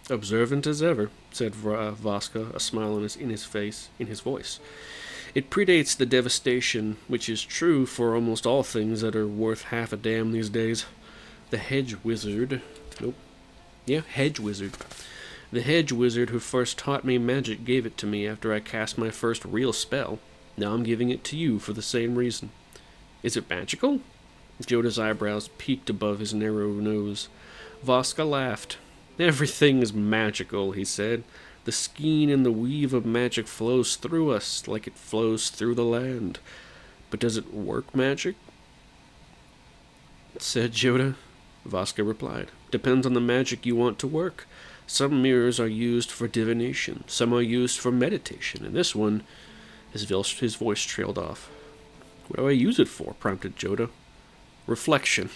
"Observant as ever," said Vaska, a smile in his voice. "It predates the devastation, which is true for almost all things that are worth half a damn these days. The hedge wizard... Nope. Yeah, hedge wizard. The hedge wizard who first taught me magic gave it to me after I cast my first real spell. Now I'm giving it to you for the same reason." "Is it magical?" Joda's eyebrows peaked above his narrow nose. Vaska laughed. "Everything is magical," he said. "The skein and the weave of magic flows through us like it flows through the land. But does it work magic?" said Joda. Vaska replied, "Depends on the magic you want to work. Some mirrors are used for divination, some are used for meditation, and this one..." His voice trailed off. "What do I use it for?" prompted Joda. "Reflection,"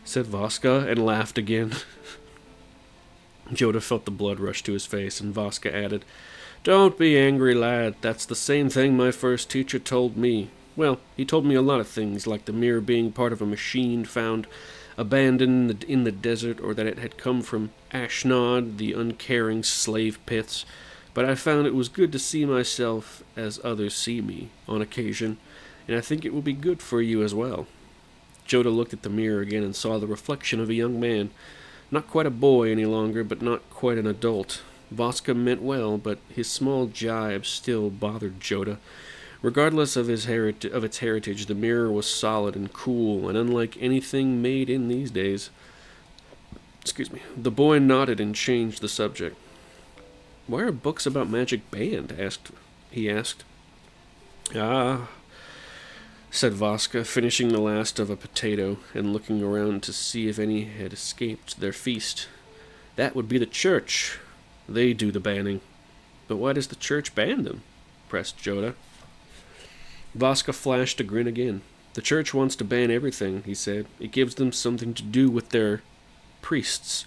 said Vaska, and laughed again. Joda felt the blood rush to his face, and Vaska added, "Don't be angry, lad. That's the same thing my first teacher told me. Well, he told me a lot of things, like the mirror being part of a machine found abandoned in the desert, or that it had come from Ashnod, the uncaring slave pits. But I found it was good to see myself as others see me, on occasion, and I think it will be good for you as well." Joda looked at the mirror again and saw the reflection of a young man. Not quite a boy any longer, but not quite an adult. Vaska meant well, but his small jibe still bothered Joda. Regardless of its heritage, the mirror was solid and cool, and unlike anything made in these days. Excuse me. The boy nodded and changed the subject. "Why are books about magic banned?" he asked. "Ah," said Vaska, finishing the last of a potato and looking around to see if any had escaped their feast. "That would be the church. They do the banning." "But why does the church ban them?" pressed Joda. Vaska flashed a grin again. "The church wants to ban everything," he said. "It gives them something to do with their priests."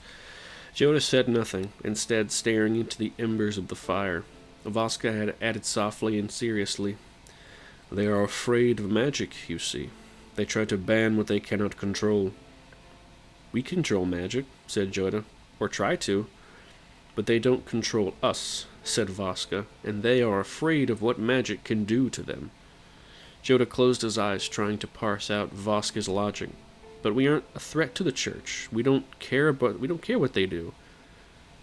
Joda said nothing, instead staring into the embers of the fire. Vaska had added softly and seriously, "They are afraid of magic, you see. They try to ban what they cannot control." "We control magic," said Joda. "Or try to." "But they don't control us," said Vaska, "and they are afraid of what magic can do to them." Joda closed his eyes, trying to parse out Vaska's logic. "But we aren't a threat to the church. We don't care what they do."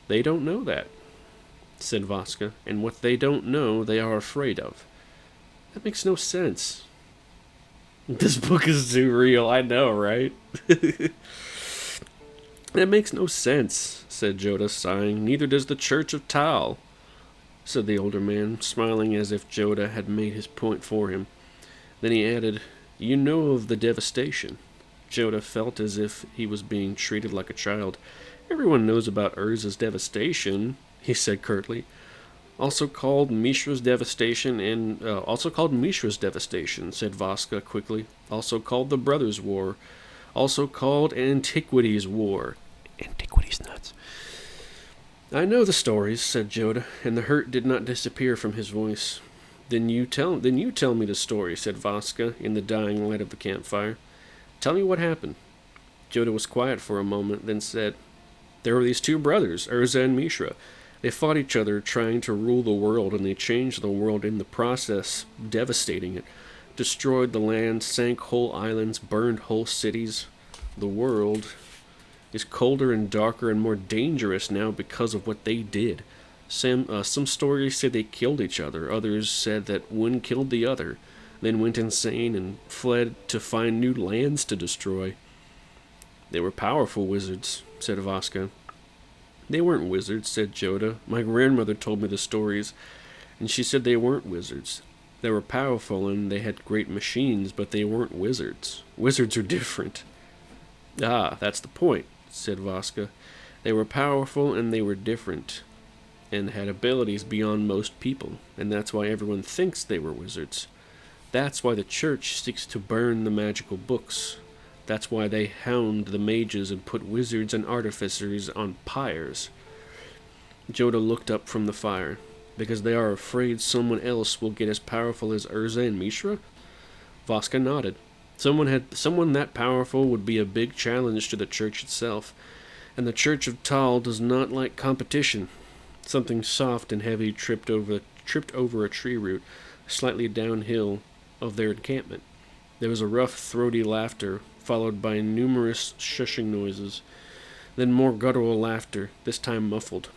"They don't know that," said Vaska, "and what they don't know, they are afraid of." "That makes no sense." "This book is too real, I know, right?" "That makes no sense," said Joda, sighing. "Neither does the Church of Tal," said the older man, smiling as if Joda had made his point for him. Then he added, "You know of the devastation." Joda felt as if he was being treated like a child. "Everyone knows about Urza's devastation," he said curtly. Also called Mishra's devastation, said Vaska quickly. "Also called the Brothers' War. Also called Antiquities' War." Antiquities nuts. "I know the stories," said Joda, and the hurt did not disappear from his voice. Then you tell me the story," said Vaska in the dying light of the campfire. "Tell me what happened." Joda was quiet for a moment, then said, "There were these two brothers, Urza and Mishra. They fought each other, trying to rule the world, and they changed the world in the process, devastating it. Destroyed the land, sank whole islands, burned whole cities. The world is colder and darker and more dangerous now because of what they did. Some stories say they killed each other. Others said that one killed the other, then went insane and fled to find new lands to destroy." "They were powerful wizards," said Vaska. "They weren't wizards," said Joda. "My grandmother told me the stories, and she said they weren't wizards. They were powerful and they had great machines, but they weren't wizards. Wizards are different." "Ah, that's the point," said Vaska. "They were powerful and they were different. and had abilities beyond most people, and that's why everyone thinks they were wizards. That's why the church seeks to burn the magical books. That's why they hound the mages and put wizards and artificers on pyres. Joda looked up from the fire. Because they are afraid someone else will get as powerful as Urza and Mishra? Voska nodded. Someone that powerful would be a big challenge to the church itself, and the Church of Tal does not like competition. Something soft and heavy tripped over a tree root, slightly downhill of their encampment. There was a rough, throaty laughter, followed by numerous shushing noises, then more guttural laughter, this time muffled.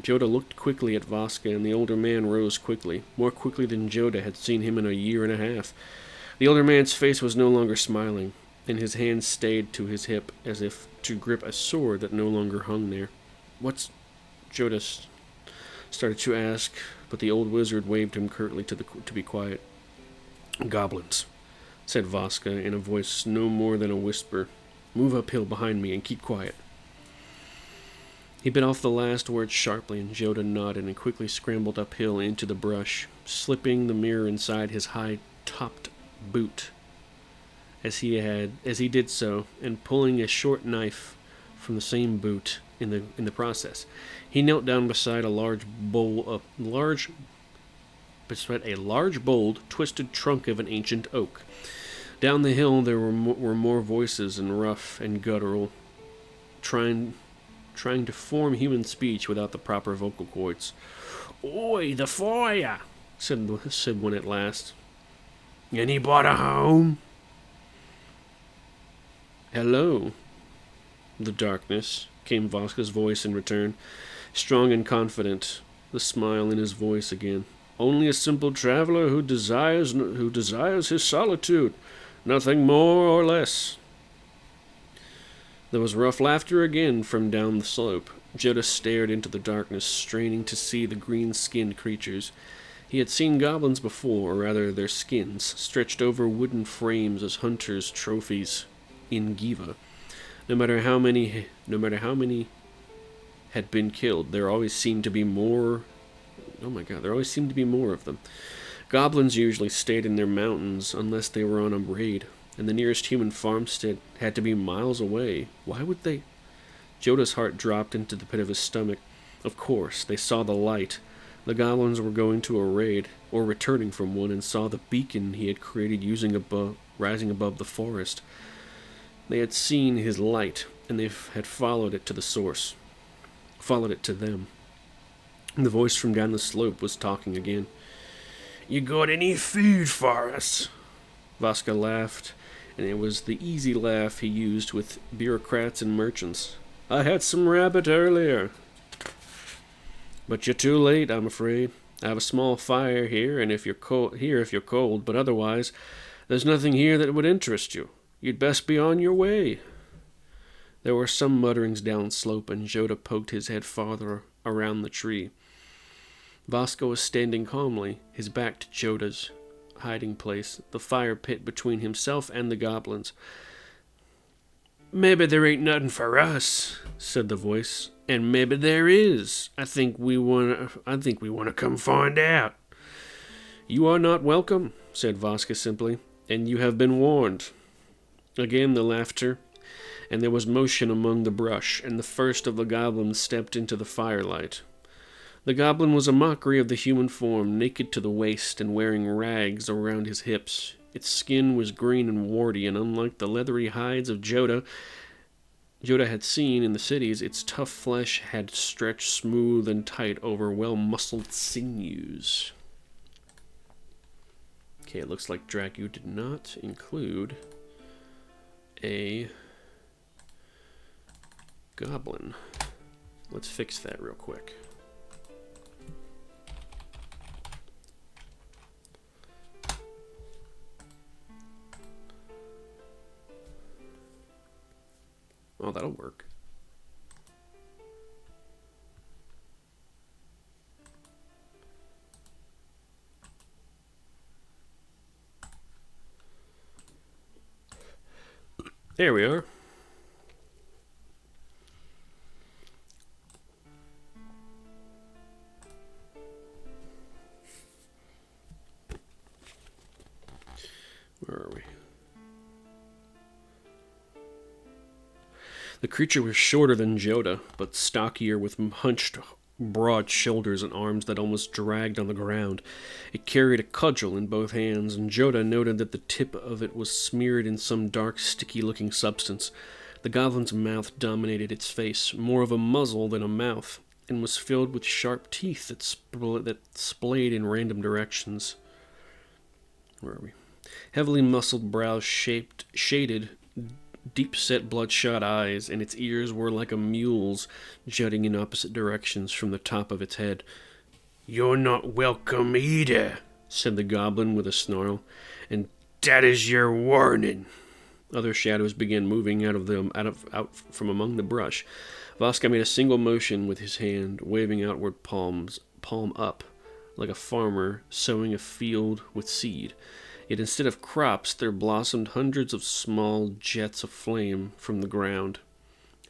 Joda looked quickly at Voska, and the older man rose quickly, more quickly than Joda had seen him in a year and a half. The older man's face was no longer smiling, and his hand stayed to his hip, as if to grip a sword that no longer hung there. "What's—" Joda started to ask, but the old wizard waved him curtly to be quiet. "Goblins," said Voska in a voice no more than a whisper. "Move uphill behind me and keep quiet." He bit off the last word sharply, and Joda nodded and quickly scrambled uphill into the brush, slipping the mirror inside his high-topped boot as he did so, and pulling a short knife from the same boot in the process. He knelt down beside a large bold, twisted trunk of an ancient oak. Down the hill there were more voices, and rough and guttural, trying to form human speech without the proper vocal cords. "Oi, the fire!" said one at last. "Anybody home?" "Hello." The darkness, came Voska's voice in return, strong and confident, the smile in his voice again. "Only a simple traveler who desires his solitude, nothing more or less." There was rough laughter again from down the slope. Joda stared into the darkness, straining to see the green-skinned creatures. He had seen goblins before, or rather their skins, stretched over wooden frames as hunters' trophies in Giva. No matter how many had been killed, there always seemed to be more. Oh my God, there always seemed to be more of them. Goblins usually stayed in their mountains unless they were on a raid, and the nearest human farmstead had to be miles away. Why would they? Joda's heart dropped into the pit of his stomach. Of course, they saw the light. The goblins were going to a raid, or returning from one, and saw the beacon he had created rising above the forest. They had seen his light, and they had followed it to the source. Followed it to them. The voice from down the slope was talking again. "You got any food for us?" Voska laughed, and it was the easy laugh he used with bureaucrats and merchants. "I had some rabbit earlier. But you're too late, I'm afraid. I have a small fire here, and if you're cold, but otherwise, there's nothing here that would interest you. You'd best be on your way." There were some mutterings downslope, and Joda poked his head farther around the tree. Voska was standing calmly, his back to Joda's hiding place, the fire pit between himself and the goblins. "Maybe there ain't nothing for us," said the voice, "and maybe there is. I think we wanna come find out." "You are not welcome," said Voska simply, "and you have been warned." Again the laughter, and there was motion among the brush, and the first of the goblins stepped into the firelight. The goblin was a mockery of the human form, naked to the waist and wearing rags around his hips. Its skin was green and warty, and unlike the leathery hides of Joda had seen in the cities, its tough flesh had stretched smooth and tight over well-muscled sinews. Okay, it looks like Dragu did not include a goblin. Let's fix that real quick. Oh, that'll work. There we are. The creature was shorter than Joda, but stockier with hunched, broad shoulders and arms that almost dragged on the ground. It carried a cudgel in both hands, and Joda noted that the tip of it was smeared in some dark, sticky-looking substance. The goblin's mouth dominated its face, more of a muzzle than a mouth, and was filled with sharp teeth that splayed in random directions. Where are we? Heavily muscled brows shaded deep-set bloodshot eyes, and its ears were like a mule's, jutting in opposite directions from the top of its head. "You're not welcome either," said the goblin with a snarl, "and that is your warning." Other shadows began moving out from among the brush. Vaska made a single motion with his hand, waving outward palm up, like a farmer sowing a field with seed. Yet instead of crops, there blossomed hundreds of small jets of flame from the ground.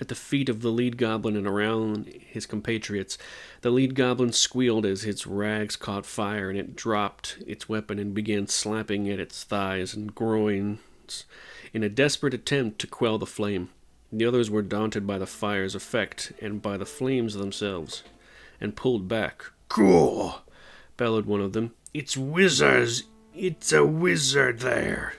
At the feet of the lead goblin and around his compatriots, the lead goblin squealed as its rags caught fire, and it dropped its weapon and began slapping at its thighs and groins in a desperate attempt to quell the flame. The others were daunted by the fire's effect and by the flames themselves, and pulled back. "Cool!" bellowed one of them. "It's wizards! It's a wizard there!"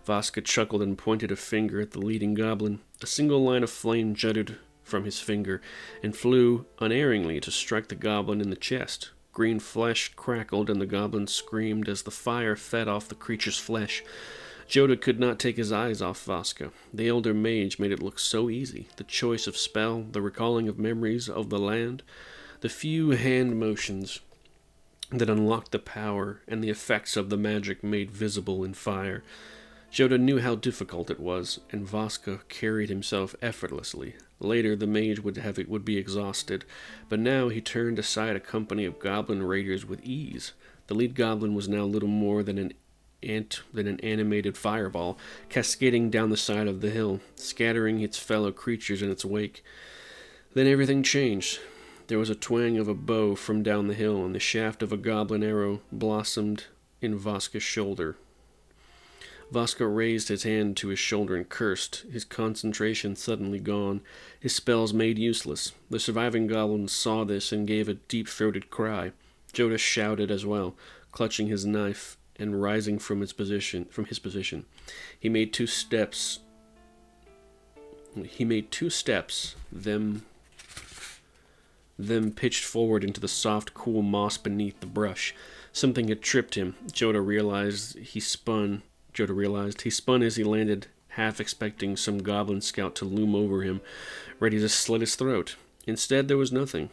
Vaska chuckled and pointed a finger at the leading goblin. A single line of flame jutted from his finger and flew unerringly to strike the goblin in the chest. Green flesh crackled and the goblin screamed as the fire fed off the creature's flesh. Joda could not take his eyes off Vaska. The elder mage made it look so easy. The choice of spell, the recalling of memories of the land, the few hand motions that unlocked the power, and the effects of the magic made visible in fire. Joda knew how difficult it was, and Vaska carried himself effortlessly. Later, the mage would be exhausted, but now he turned aside a company of goblin raiders with ease. The lead goblin was now little more than an animated fireball, cascading down the side of the hill, scattering its fellow creatures in its wake. Then everything changed. There was a twang of a bow from down the hill, and the shaft of a goblin arrow blossomed in Vaska's shoulder. Vaska raised his hand to his shoulder and cursed, his concentration suddenly gone, his spells made useless. The surviving goblin saw this and gave a deep-throated cry. Joda shouted as well, clutching his knife and rising from his position. He made two steps, then pitched forward into the soft, cool moss beneath the brush. Something had tripped him. Joda realized he spun as he landed, half expecting some goblin scout to loom over him, ready to slit his throat. Instead, there was nothing.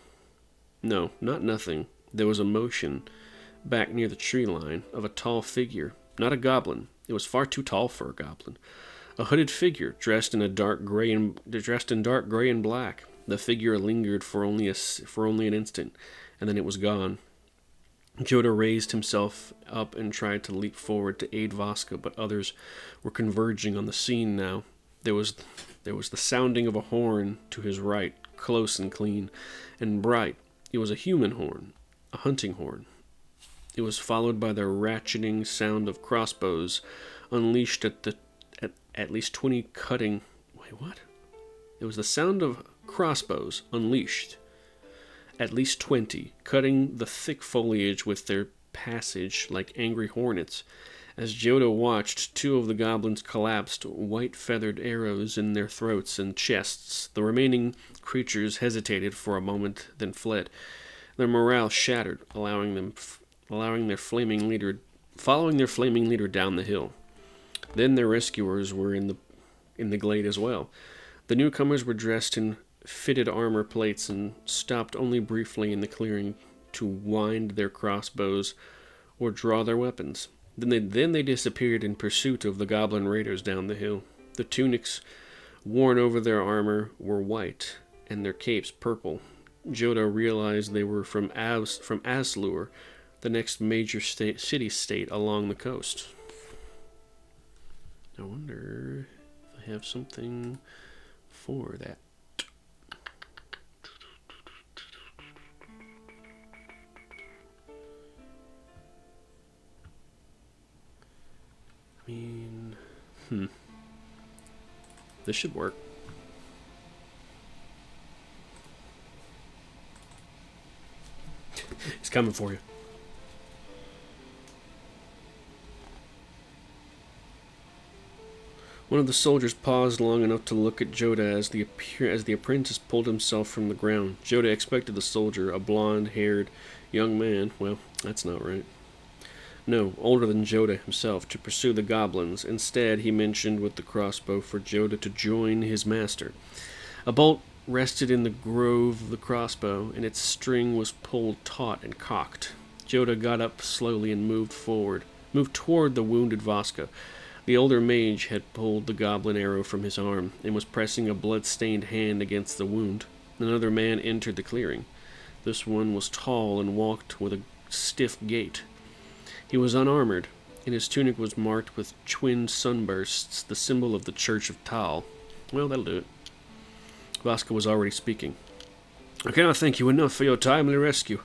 No, not nothing. There was a motion, back near the tree line, of a tall figure. Not a goblin. It was far too tall for a goblin. A hooded figure, dressed in dark gray and black. The figure lingered for only an instant, and then it was gone. Joda raised himself up and tried to leap forward to aid Vaska, but others were converging on the scene now. There was the sounding of a horn to his right, close and clean, and bright. It was a human horn, a hunting horn. It was followed by the ratcheting sound of crossbows, unleashed at least 20 cutting... Wait, what? It was the sound of crossbows unleashed, at least 20, cutting the thick foliage with their passage like angry hornets. As Joda watched, two of the goblins collapsed, white feathered arrows in their throats and chests. The remaining creatures hesitated for a moment, then fled. Their morale shattered, following their flaming leader down the hill. Then their rescuers were in the glade as well. The newcomers were dressed in fitted armor plates and stopped only briefly in the clearing to wind their crossbows or draw their weapons. Then they disappeared in pursuit of the goblin raiders down the hill. The tunics worn over their armor were white, and their capes purple. Joda realized they were from Aslur, the next major city-state along the coast. I wonder if I have something for that. I mean, this should work. coming for you. One of the soldiers paused long enough to look at Joda as the apprentice pulled himself from the ground. Joda expected the soldier, a blonde-haired young man, well, that's not right. No, older than Joda himself, to pursue the goblins. Instead, he mentioned with the crossbow for Joda to join his master. A bolt rested in the groove of the crossbow, and its string was pulled taut and cocked. Joda got up slowly and moved toward the wounded Vaska. The older mage had pulled the goblin arrow from his arm and was pressing a blood-stained hand against the wound. Another man entered the clearing. This one was tall and walked with a stiff gait. He was unarmored, and his tunic was marked with twin sunbursts, the symbol of the Church of Tal. Well, that'll do it. Vaska was already speaking. I cannot thank you enough for your timely rescue.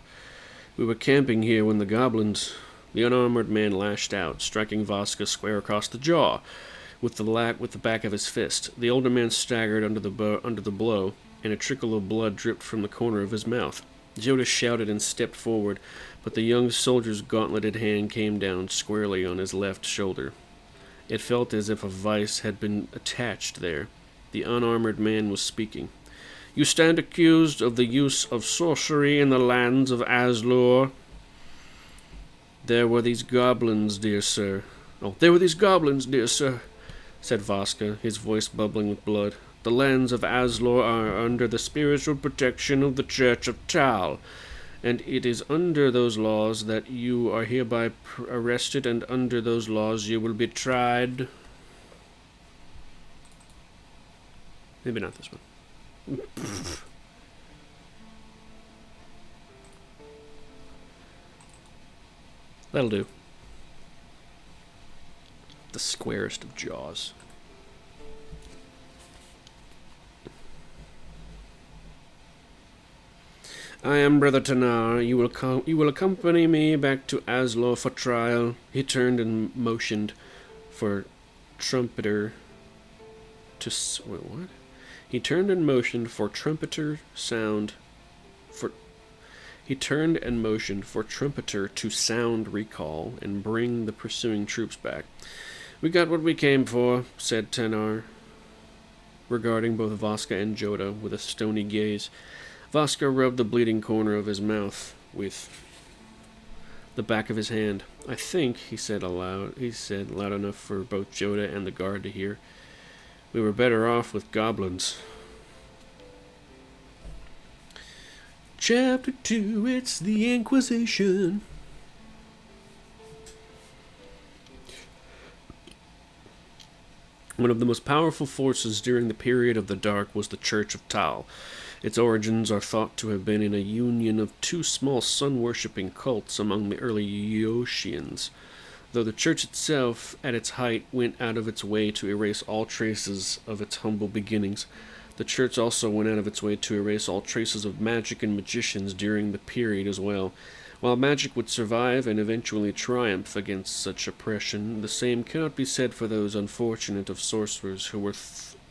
We were camping here when the goblins... The unarmored man lashed out, striking Vaska square across the jaw with the back of his fist. The older man staggered under the blow, and a trickle of blood dripped from the corner of his mouth. Joda shouted and stepped forward, but the young soldier's gauntleted hand came down squarely on his left shoulder. It felt as if a vice had been attached there. The unarmored man was speaking. You stand accused of the use of sorcery in the lands of Azlor. There were these goblins, dear sir, said Vaska, his voice bubbling with blood. The lands of Azlor are under the spiritual protection of the Church of Tal, and it is under those laws that you are hereby arrested, and under those laws you will be tried. Maybe not this one. That'll do. The squarest of jaws. I am Brother Tanar. You will accompany me back to Azlor for trial. He turned and motioned for Trumpeter to... Wait, what? He turned and motioned for Trumpeter to sound recall and bring the pursuing troops back. We got what we came for, said Tanar, regarding both Vaska and Joda with a stony gaze. Vaska rubbed the bleeding corner of his mouth with the back of his hand. I think, he said loud enough for both Joda and the guard to hear, we were better off with goblins. Chapter 2, it's the Inquisition. One of the most powerful forces during the period of the Dark was the Church of Tal. Its origins are thought to have been in a union of two small sun-worshipping cults among the early Yotians, though the church itself, at its height, went out of its way to erase all traces of its humble beginnings. The church also went out of its way to erase all traces of magic and magicians during the period as well. While magic would survive and eventually triumph against such oppression, the same cannot be said for those unfortunate of sorcerers who were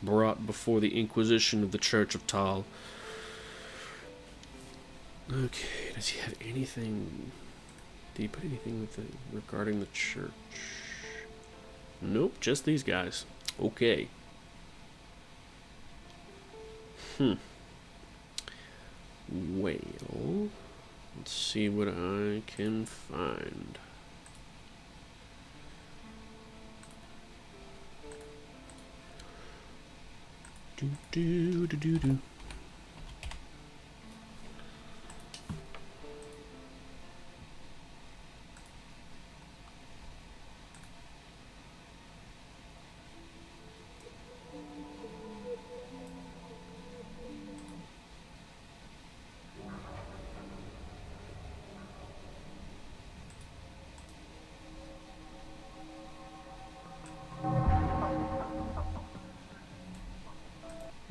brought before the Inquisition of the Church of Tal. Okay, does he have anything... Did he put anything with it regarding the church? Nope, just these guys. Okay. Well, let's see what I can find. Do.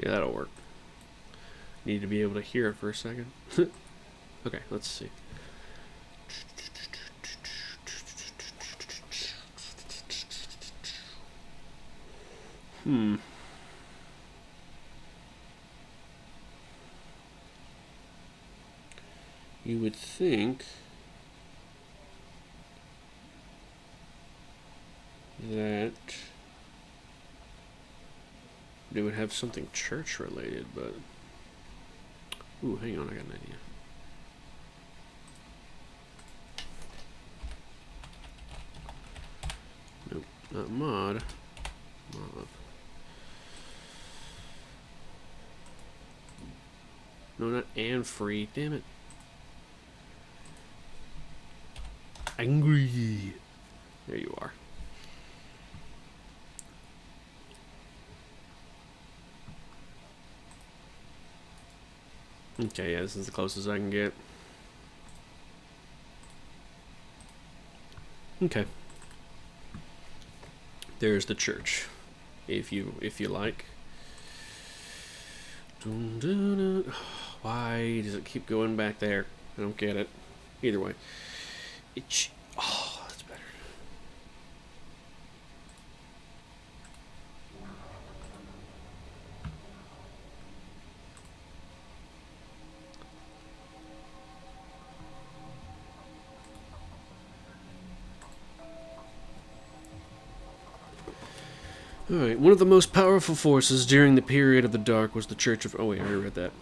Yeah, that'll work. Need to be able to hear it for a second. Okay, let's see. You would think They would have something church related, but... Ooh, hang on, I got an idea. Nope, not mod. Mob. No, not and free. Damn it. Angry. There you are. Okay, yeah, this is the closest I can get. Okay. There's the church. If you like. Why does it keep going back there? I don't get it. Either way. Oh, that's better. Alright, one of the most powerful forces during the period of the Dark was the Church of... Oh wait, I already read that.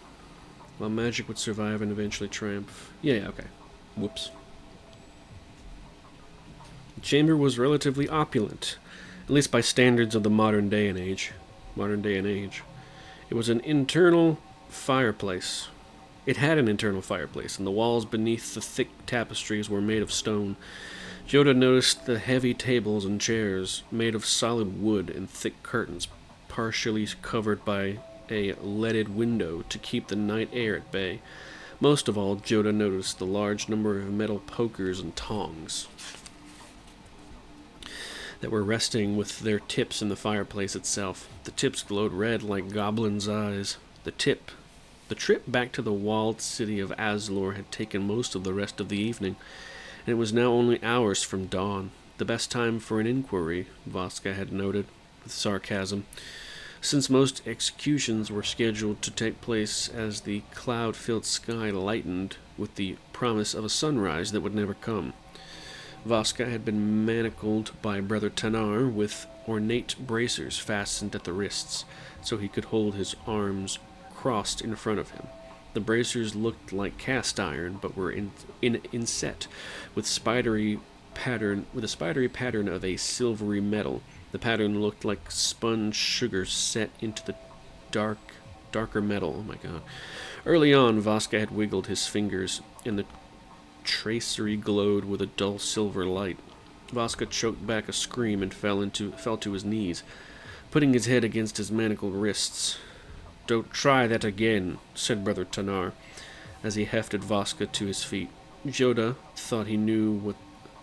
While magic would survive and eventually triumph. Yeah, okay. Whoops. The chamber was relatively opulent, at least by standards of the modern day and age. It was an internal fireplace. It had an internal fireplace, and the walls beneath the thick tapestries were made of stone. Joda noticed the heavy tables and chairs, made of solid wood and thick curtains, partially covered by a leaded window to keep the night air at bay. Most of all, Joda noticed the large number of metal pokers and tongs that were resting with their tips in the fireplace itself. The tips glowed red like goblins' eyes. The trip back to the walled city of Azlor had taken most of the rest of the evening, and it was now only hours from dawn. The best time for an inquiry, Voska had noted, with sarcasm, since most executions were scheduled to take place as the cloud-filled sky lightened with the promise of a sunrise that would never come. Voska had been manacled by Brother Tanar with ornate bracers fastened at the wrists, so he could hold his arms crossed in front of him. The bracers looked like cast iron, but were inset with a spidery pattern of a silvery metal. The pattern looked like spun sugar set into the darker metal. Oh my god. Early on, Voska had wiggled his fingers, and the tracery glowed with a dull silver light. Voska choked back a scream and fell to his knees, putting his head against his manacled wrists. "Don't try that again," said Brother Tanar, as he hefted Voska to his feet. Joda thought he knew what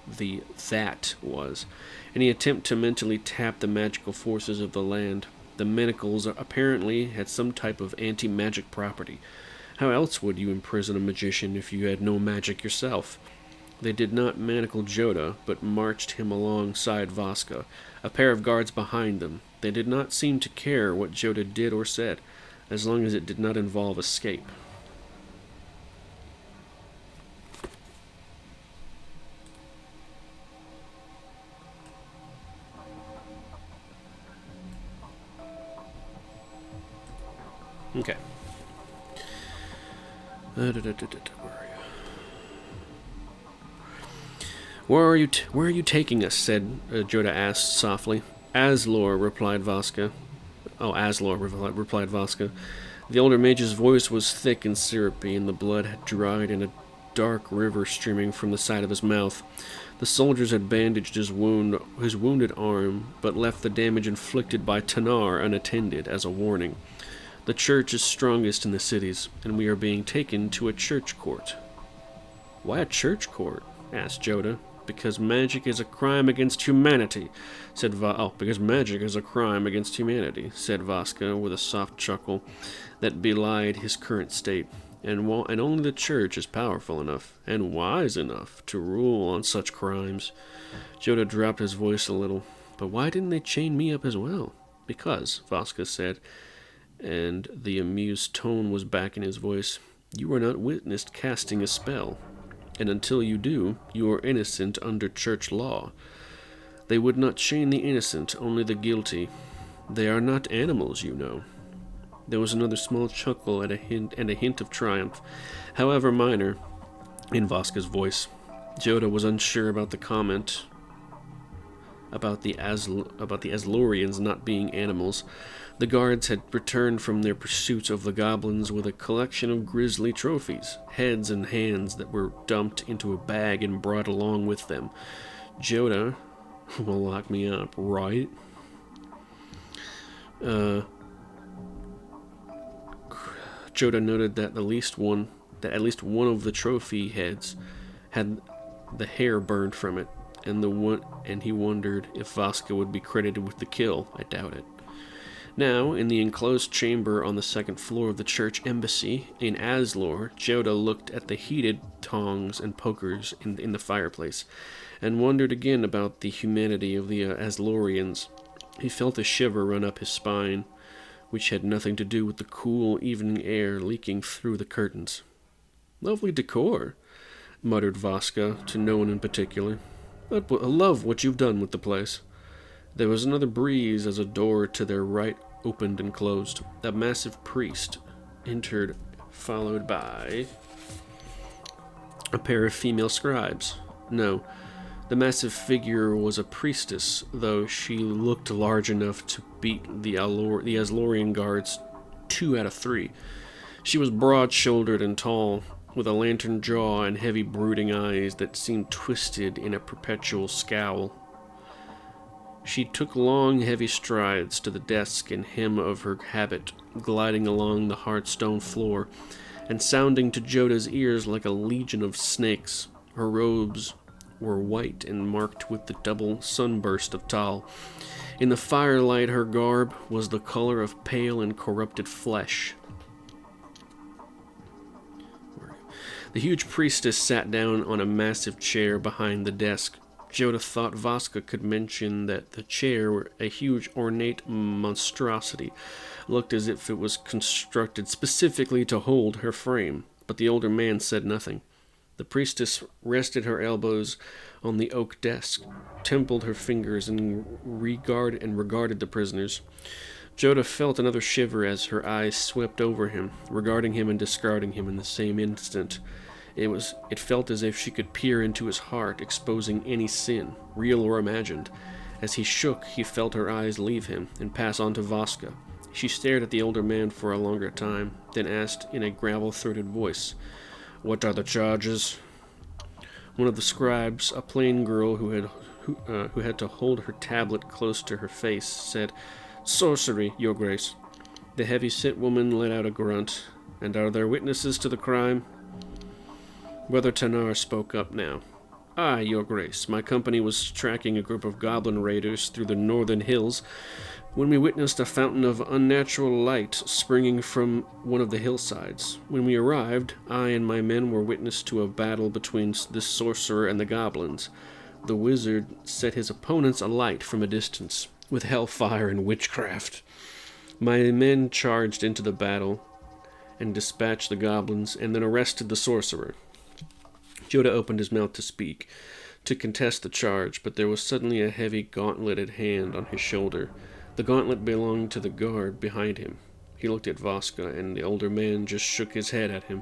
the "that" was. Any attempt to mentally tap the magical forces of the land. The manacles apparently had some type of anti-magic property. How else would you imprison a magician if you had no magic yourself? They did not manacle Joda, but marched him alongside Voska, a pair of guards behind them. They did not seem to care what Joda did or said, as long as it did not involve escape. Okay. Where are you taking us? Said Joda asked softly. Azlor, replied Voska. Oh, Azlor, replied Voska. The older mage's voice was thick and syrupy, and the blood had dried in a dark river streaming from the side of his mouth. The soldiers had bandaged his wounded arm, but left the damage inflicted by Tanar unattended as a warning. The church is strongest in the cities, and we are being taken to a church court. Why a church court? Asked Joda. Because magic is a crime against humanity, said because magic is a crime against humanity, said Voska with a soft chuckle that belied his current state. And only the church is powerful enough and wise enough to rule on such crimes. Joda dropped his voice a little. But why didn't they chain me up as well? Because, Voska said, and the amused tone was back in his voice, you are not witnessed casting a spell. And until you do, you are innocent under church law. They would not chain the innocent, only the guilty. They are not animals, you know. There was another small chuckle and a hint of triumph, however minor, in Vaska's voice. Joda was unsure about the comment about the Aslorians not being animals. The guards had returned from their pursuit of the goblins with a collection of grisly trophies, heads and hands that were dumped into a bag and brought along with them. Joda will lock me up, right? Joda noted that at least one of the trophy heads had the hair burned from it, and he wondered if Vaska would be credited with the kill. I doubt it. Now, in the enclosed chamber on the second floor of the church embassy in Aslor, Joda looked at the heated tongs and pokers in the fireplace, and wondered again about the humanity of the Aslorians. He felt a shiver run up his spine, which had nothing to do with the cool evening air leaking through the curtains. "Lovely decor," muttered Vaska to no one in particular. "But I love what you've done with the place." There was another breeze as a door to their right opened and closed. A massive priest entered, followed by a pair of female scribes. No, the massive figure was a priestess, though she looked large enough to beat the Aslorian guards 2 out of 3. She was broad-shouldered and tall, with a lantern jaw and heavy brooding eyes that seemed twisted in a perpetual scowl. She took long, heavy strides to the desk and hem of her habit, gliding along the hard stone floor, and sounding to Joda's ears like a legion of snakes. Her robes were white and marked with the double sunburst of Tal. In the firelight, her garb was the color of pale and corrupted flesh. The huge priestess sat down on a massive chair behind the desk. Joda thought Vaska could mention that the chair, a huge ornate monstrosity, looked as if it was constructed specifically to hold her frame, but the older man said nothing. The priestess rested her elbows on the oak desk, templed her fingers, and regarded the prisoners. Joda felt another shiver as her eyes swept over him, regarding him and discarding him in the same instant. It felt as if she could peer into his heart, exposing any sin, real or imagined. As he shook, he felt her eyes leave him and pass on to Vaska. She stared at the older man for a longer time, then asked in a gravel-throated voice, "What are the charges?" One of the scribes, a plain girl who had to hold her tablet close to her face, said, "Sorcery, Your Grace." The heavy-set woman let out a grunt. "And are there witnesses to the crime?" Brother Tanar spoke up now. "Aye, Your Grace. My company was tracking a group of goblin raiders through the northern hills when we witnessed a fountain of unnatural light springing from one of the hillsides. When we arrived, I and my men were witness to a battle between this sorcerer and the goblins. The wizard set his opponents alight from a distance, with hellfire and witchcraft. My men charged into the battle and dispatched the goblins, and then arrested the sorcerer." Joda opened his mouth to speak, to contest the charge, but there was suddenly a heavy gauntleted hand on his shoulder. The gauntlet belonged to the guard behind him. He looked at Vaska, and the older man just shook his head at him.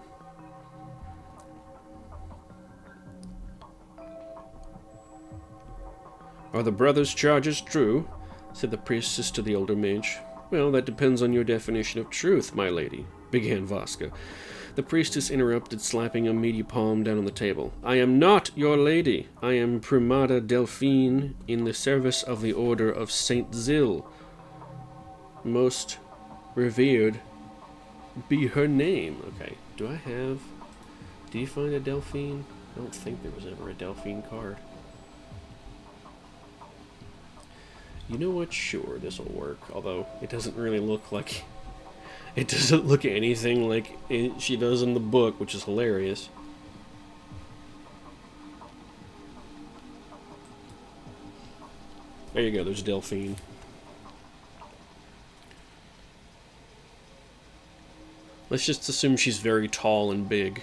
"Are the brother's charges true?" said the priestess to the older mage. "Well, that depends on your definition of truth, my lady," began Vaska. The priestess interrupted, slapping a meaty palm down on the table. "I am not your lady. I am Primada Delphine in the service of the Order of Saint Zil. Most revered be her name." Okay, do you find a Delphine? I don't think there was ever a Delphine card. You know what? Sure, this will work. Although, it doesn't really look like... It doesn't look anything like she does in the book, which is hilarious. There you go, there's Delphine. Let's just assume she's very tall and big.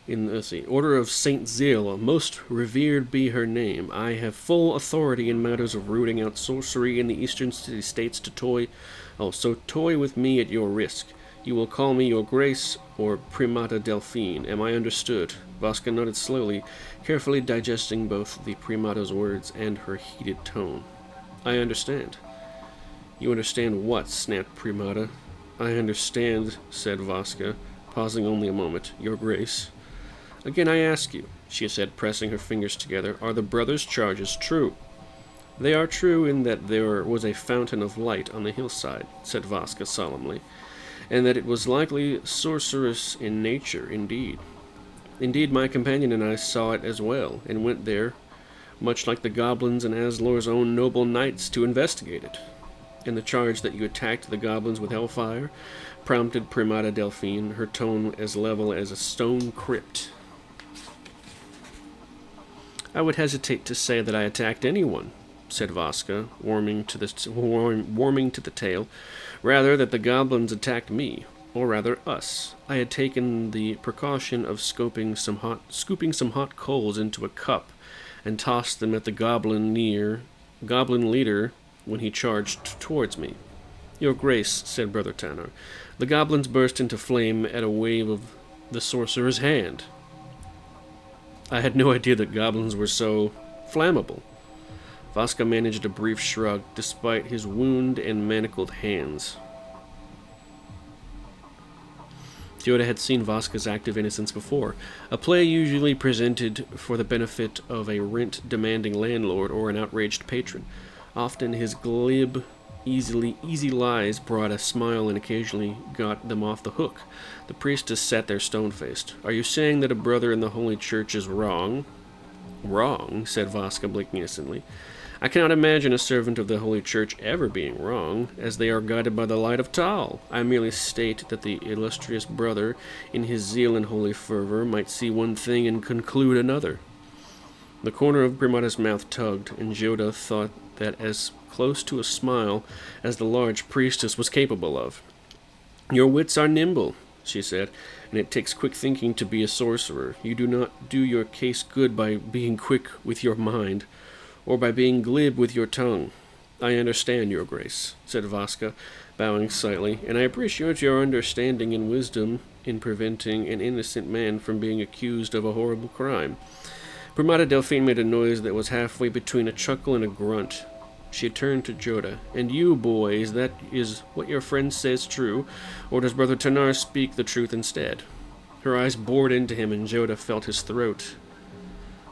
In the Order of Saint Zeal, most revered be her name. I have full authority in matters of rooting out sorcery in the eastern city states to toy. Oh, so toy with me at your risk. You will call me your grace or Primata Delphine. Am I understood? Vasca nodded slowly, carefully digesting both the Primata's words and her heated tone. I understand. You understand what? Snapped Primata. I understand, said Vasca, pausing only a moment. Your grace. Again I ask you, she said, pressing her fingers together, are the brothers' charges true? They are true in that there was a fountain of light on the hillside, said Vasca solemnly, and that it was likely sorceress in nature, indeed. Indeed, my companion and I saw it as well, and went there, much like the goblins and Aslor's own noble knights, to investigate it. And the charge that you attacked the goblins with hellfire prompted Primata Delphine, her tone as level as a stone crypt. I would hesitate to say that I attacked anyone, said Vasca, warming to the tale. Rather, that the goblins attacked me, or rather us. I had taken the precaution of scooping some hot coals into a cup, and tossed them at the goblin leader when he charged towards me. Your grace, said Brother Tanner, the goblins burst into flame at a wave of the sorcerer's hand. I had no idea that goblins were so flammable. Vasca managed a brief shrug, despite his wound and manacled hands. Yoda had seen Vasca's active innocence before, a play usually presented for the benefit of a rent-demanding landlord or an outraged patron. Often his glib, easy lies brought a smile and occasionally got them off the hook. The priestess sat there stone-faced. Are you saying that a brother in the Holy Church is wrong? Wrong, said Vasca, blinking innocently. I cannot imagine a servant of the Holy Church ever being wrong, as they are guided by the light of Tal. I merely state that the illustrious brother, in his zeal and holy fervor, might see one thing and conclude another. The corner of Primata's mouth tugged, and Joda thought that as close to a smile as the large priestess was capable of. Your wits are nimble, she said, and it takes quick thinking to be a sorcerer. You do not do your case good by being quick with your mind, or by being glib with your tongue. I understand, your grace, said Vasca, bowing slightly, and I appreciate your understanding and wisdom in preventing an innocent man from being accused of a horrible crime. Primata Delphine made a noise that was halfway between a chuckle and a grunt. She turned to Joda. And you, boys, that is what your friend says true, or does Brother Tanar speak the truth instead? Her eyes bored into him, and Joda felt his throat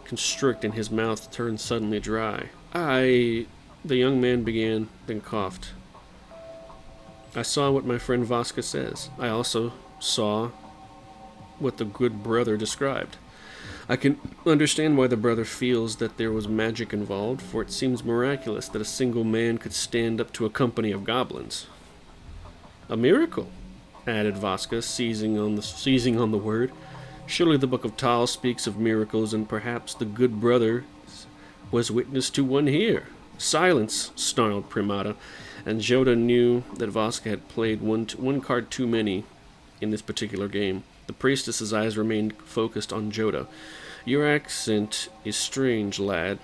constrict and his mouth turn suddenly dry. The young man began, then coughed. I saw what my friend Vasca says. I also saw what the good brother described. I can understand why the brother feels that there was magic involved, for it seems miraculous that a single man could stand up to a company of goblins. A miracle, added Vasca, seizing on the word. Surely the Book of Tal speaks of miracles, and perhaps the good brother was witness to one here. Silence, snarled Primata, and Joda knew that Vasca had played one card too many in this particular game. The priestess's eyes remained focused on Joda. Your accent is strange, lad,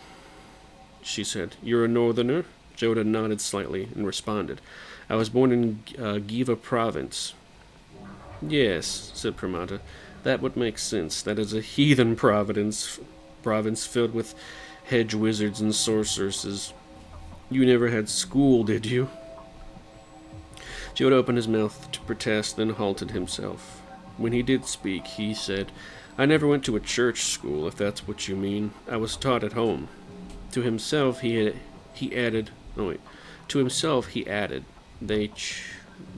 she said. You're a northerner? Joda nodded slightly and responded. I was born in Giva province. Yes, said Primata. That would make sense. That is a heathen province filled with hedge wizards and sorceresses. You never had school, did you? Joda opened his mouth to protest, then halted himself. When he did speak, he said, I never went to a church school, if that's what you mean. I was taught at home. To himself, he added,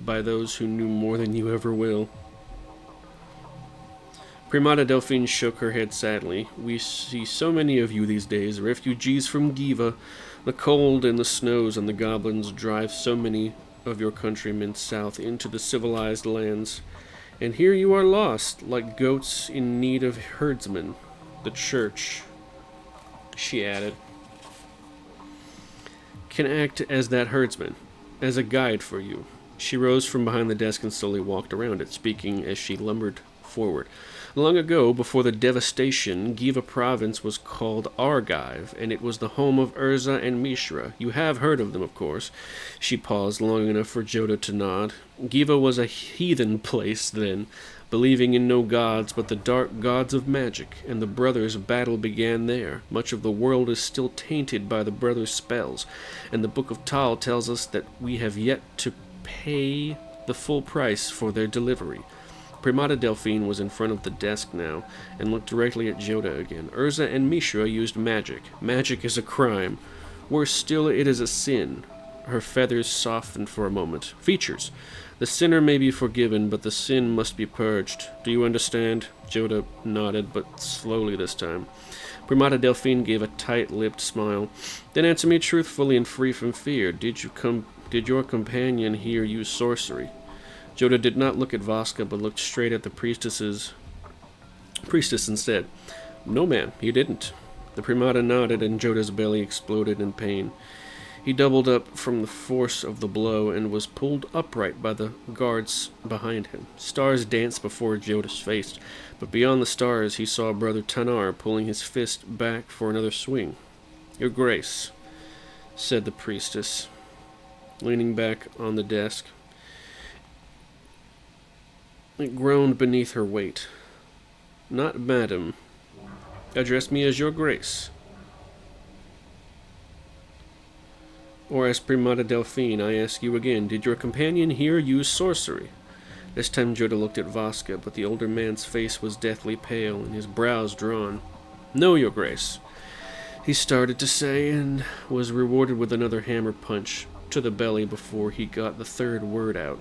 by those who knew more than you ever will. Primata Delphine shook her head sadly. We see so many of you these days, refugees from Giva. The cold and the snows and the goblins drive so many of your countrymen south into the civilized lands. And here you are lost, like goats in need of herdsmen. The church, she added, can act as that herdsman, as a guide for you. She rose from behind the desk and slowly walked around it, speaking as she lumbered forward. Long ago, before the devastation, Giva province was called Argive, and it was the home of Urza and Mishra. You have heard of them, of course. She paused long enough for Joda to nod. Giva was a heathen place then, believing in no gods but the dark gods of magic, and the brothers' battle began there. Much of the world is still tainted by the brothers' spells, and the Book of Tal tells us that we have yet to pay the full price for their delivery. Primata Delphine was in front of the desk now, and looked directly at Joda again. Urza and Mishra used magic. Magic is a crime. Worse still, it is a sin. Her feathers softened for a moment. Features. The sinner may be forgiven, but the sin must be purged. Do you understand? Joda nodded, but slowly this time. Primata Delphine gave a tight-lipped smile. Then answer me truthfully and free from fear. Did your companion here use sorcery? Joda did not look at Vaska, but looked straight at the priestess instead. No, ma'am, he didn't. The primata nodded, and Joda's belly exploded in pain. He doubled up from the force of the blow and was pulled upright by the guards behind him. Stars danced before Joda's face, but beyond the stars he saw Brother Tanar pulling his fist back for another swing. Your Grace, said the priestess, leaning back on the desk. It groaned beneath her weight. Not madam. Address me as your Grace. Or as Primata Delphine, I ask you again, did your companion here use sorcery? This time Joda looked at Vaska, but the older man's face was deathly pale and his brows drawn. No, your Grace, he started to say, and was rewarded with another hammer punch to the belly before he got the third word out.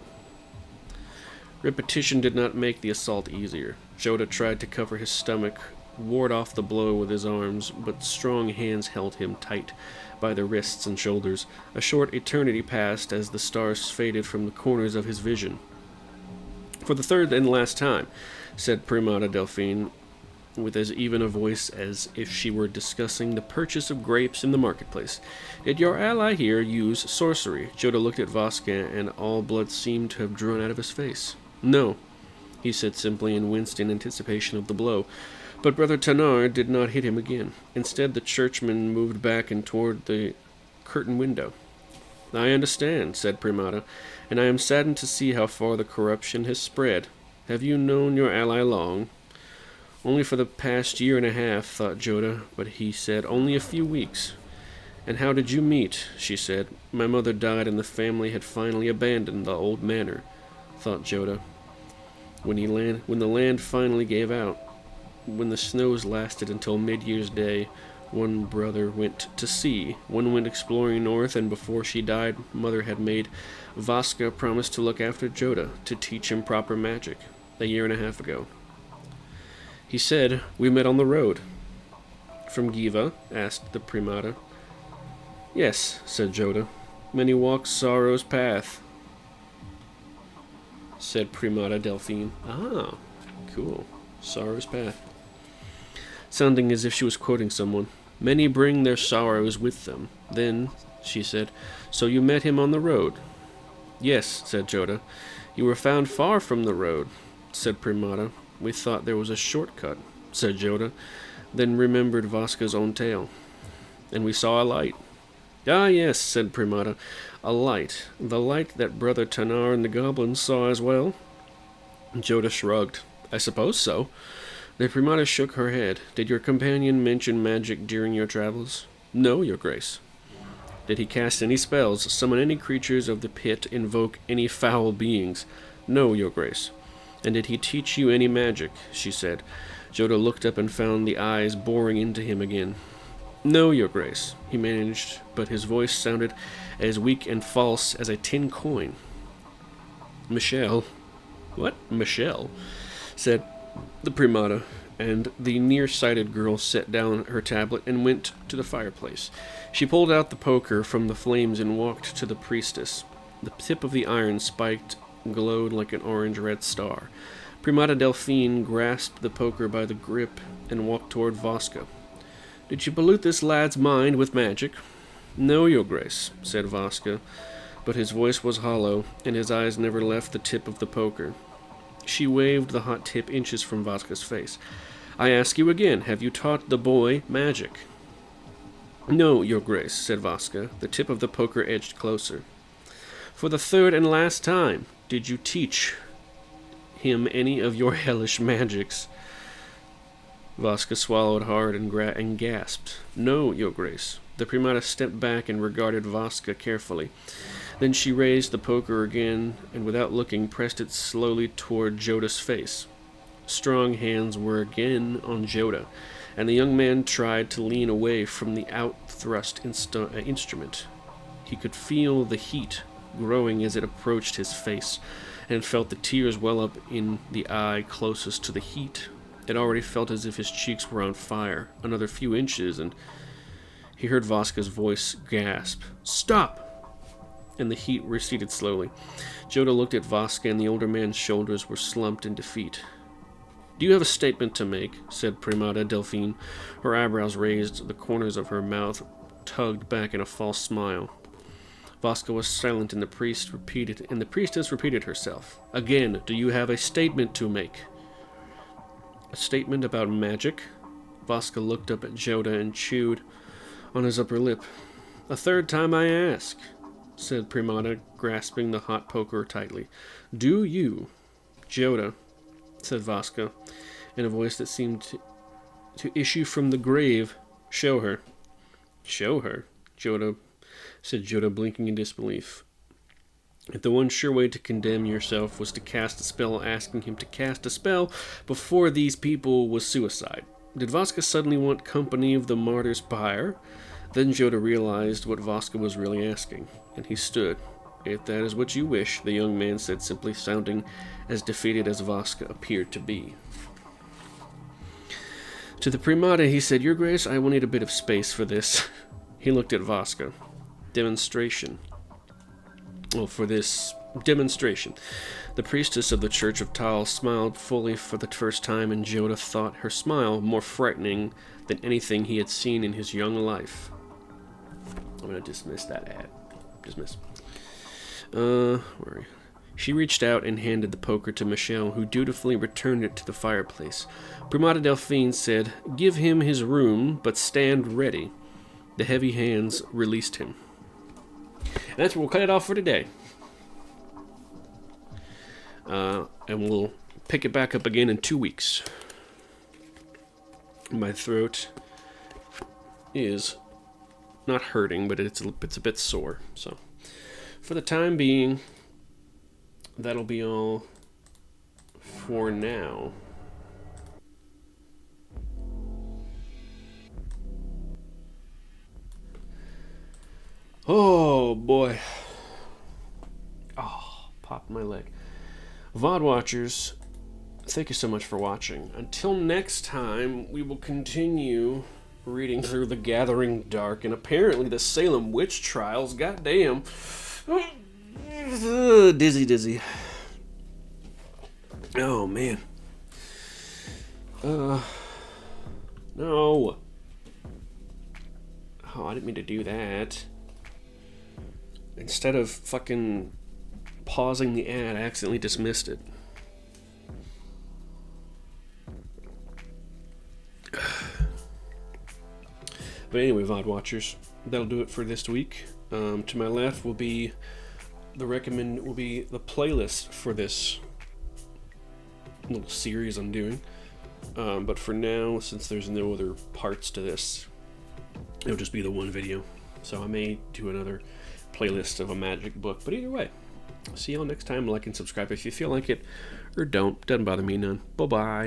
Repetition did not make the assault easier. Joda tried to cover his stomach, ward off the blow with his arms, but strong hands held him tight by the wrists and shoulders. A short eternity passed as the stars faded from the corners of his vision. For the third and last time, said Primata Delphine, with as even a voice as if she were discussing the purchase of grapes in the marketplace. Did your ally here use sorcery? Joda looked at Vaska, and all blood seemed to have drawn out of his face. No, he said simply, and winced in anticipation of the blow. But Brother Tanar did not hit him again. Instead, the churchman moved back and toward the curtain window. I understand, said Primata, and I am saddened to see how far the corruption has spread. Have you known your ally long? Only for the past year and a half, thought Joda, but he said only a few weeks. And how did you meet? She said. My mother died and the family had finally abandoned the old manor, thought Joda. When the land finally gave out, when the snows lasted until mid-year's day, one brother went to sea, one went exploring north, and before she died, Mother had made Vaska promise to look after Joda, to teach him proper magic, a year and a half ago. He said, we met on the road. From Giva? Asked the primata. Yes, said Joda. Many walks sorrow's path, said Primata Delphine. Ah, cool. Sorrow's path. Sounding as if she was quoting someone. Many bring their sorrows with them. Then, she said, so you met him on the road? Yes, said Joda. You were found far from the road, said Primata. We thought there was a shortcut, said Joda, then remembered Vaska's own tale. And we saw a light. Ah, yes, said Primata. A light. The light that Brother Tanar and the goblins saw as well? Joda shrugged. I suppose so. The primata shook her head. Did your companion mention magic during your travels? No, your grace. Did he cast any spells, summon any creatures of the pit, invoke any foul beings? No, your grace. And did he teach you any magic? She said. Joda looked up and found the eyes boring into him again. No, your grace, he managed, but his voice sounded as weak and false as a tin coin. Michelle. What? Michelle? Said the primata, and the nearsighted girl set down her tablet and went to the fireplace. She pulled out the poker from the flames and walked to the priestess. The tip of the iron spiked glowed like an orange-red star. Primata Delphine grasped the poker by the grip and walked toward Vaska. Did you pollute this lad's mind with magic? No, your grace, said Vaska, but his voice was hollow, and his eyes never left the tip of the poker. She waved the hot tip inches from Vaska's face. I ask you again, have you taught the boy magic? No, Your Grace, said Vaska. The tip of the poker edged closer. For the third and last time, did you teach him any of your hellish magics? Vaska swallowed hard and gasped. No, Your Grace. The primata stepped back and regarded Vaska carefully. Then she raised the poker again, and without looking, pressed it slowly toward Joda's face. Strong hands were again on Joda, and the young man tried to lean away from the out-thrust instrument. He could feel the heat growing as it approached his face, and felt the tears well up in the eye closest to the heat. It already felt as if his cheeks were on fire. Another few inches, and he heard Vaska's voice gasp, Stop! And the heat receded slowly. Joda looked at Vaska, and the older man's shoulders were slumped in defeat. Do you have a statement to make? Said Primata Delphine. Her eyebrows raised, the corners of her mouth tugged back in a false smile. Vaska was silent, and the priestess repeated herself. Again, do you have a statement to make? A statement about magic? Vaska looked up at Joda and chewed on his upper lip. A third time I ask, said Primata, grasping the hot poker tightly. Do you, Joda, said Vaska, in a voice that seemed to issue from the grave, show her. Show her, said Joda, blinking in disbelief. If the one sure way to condemn yourself was to cast a spell, asking him to cast a spell before these people was suicide. Did Vaska suddenly want company of the martyr's pyre? Then Joda realized what Vaska was really asking, and he stood. If that is what you wish, the young man said simply, sounding as defeated as Vaska appeared to be. To the primata he said, Your Grace, I will need a bit of space for this. He looked at Vaska. Demonstration. Well, for this demonstration. The priestess of the Church of Tal smiled fully for the first time, and Joda thought her smile more frightening than anything he had seen in his young life. I'm going to dismiss that ad. Dismiss. Where are you? She reached out and handed the poker to Michelle, who dutifully returned it to the fireplace. Primata Delphine said, Give him his room, but stand ready. The heavy hands released him. And that's where we'll cut it off for today. And we'll pick it back up again in 2 weeks. My throat is not hurting, but it's a bit sore. So, for the time being, that'll be all for now. Oh boy. Oh, popped my leg. VOD watchers, thank you so much for watching. Until next time, we will continue reading through The Gathering Dark and apparently the Salem Witch Trials. Goddamn. Dizzy. Oh, man. No. Oh, I didn't mean to do that. Instead of fucking pausing the ad, I accidentally dismissed it. But anyway, VOD watchers, that'll do it for this week. To my left will be the playlist for this little series I'm doing. But for now, since there's no other parts to this, it'll just be the one video. So I may do another playlist of a magic book. But either way, see y'all next time. Like and subscribe if you feel like it, or don't. Doesn't bother me none. Bye-bye.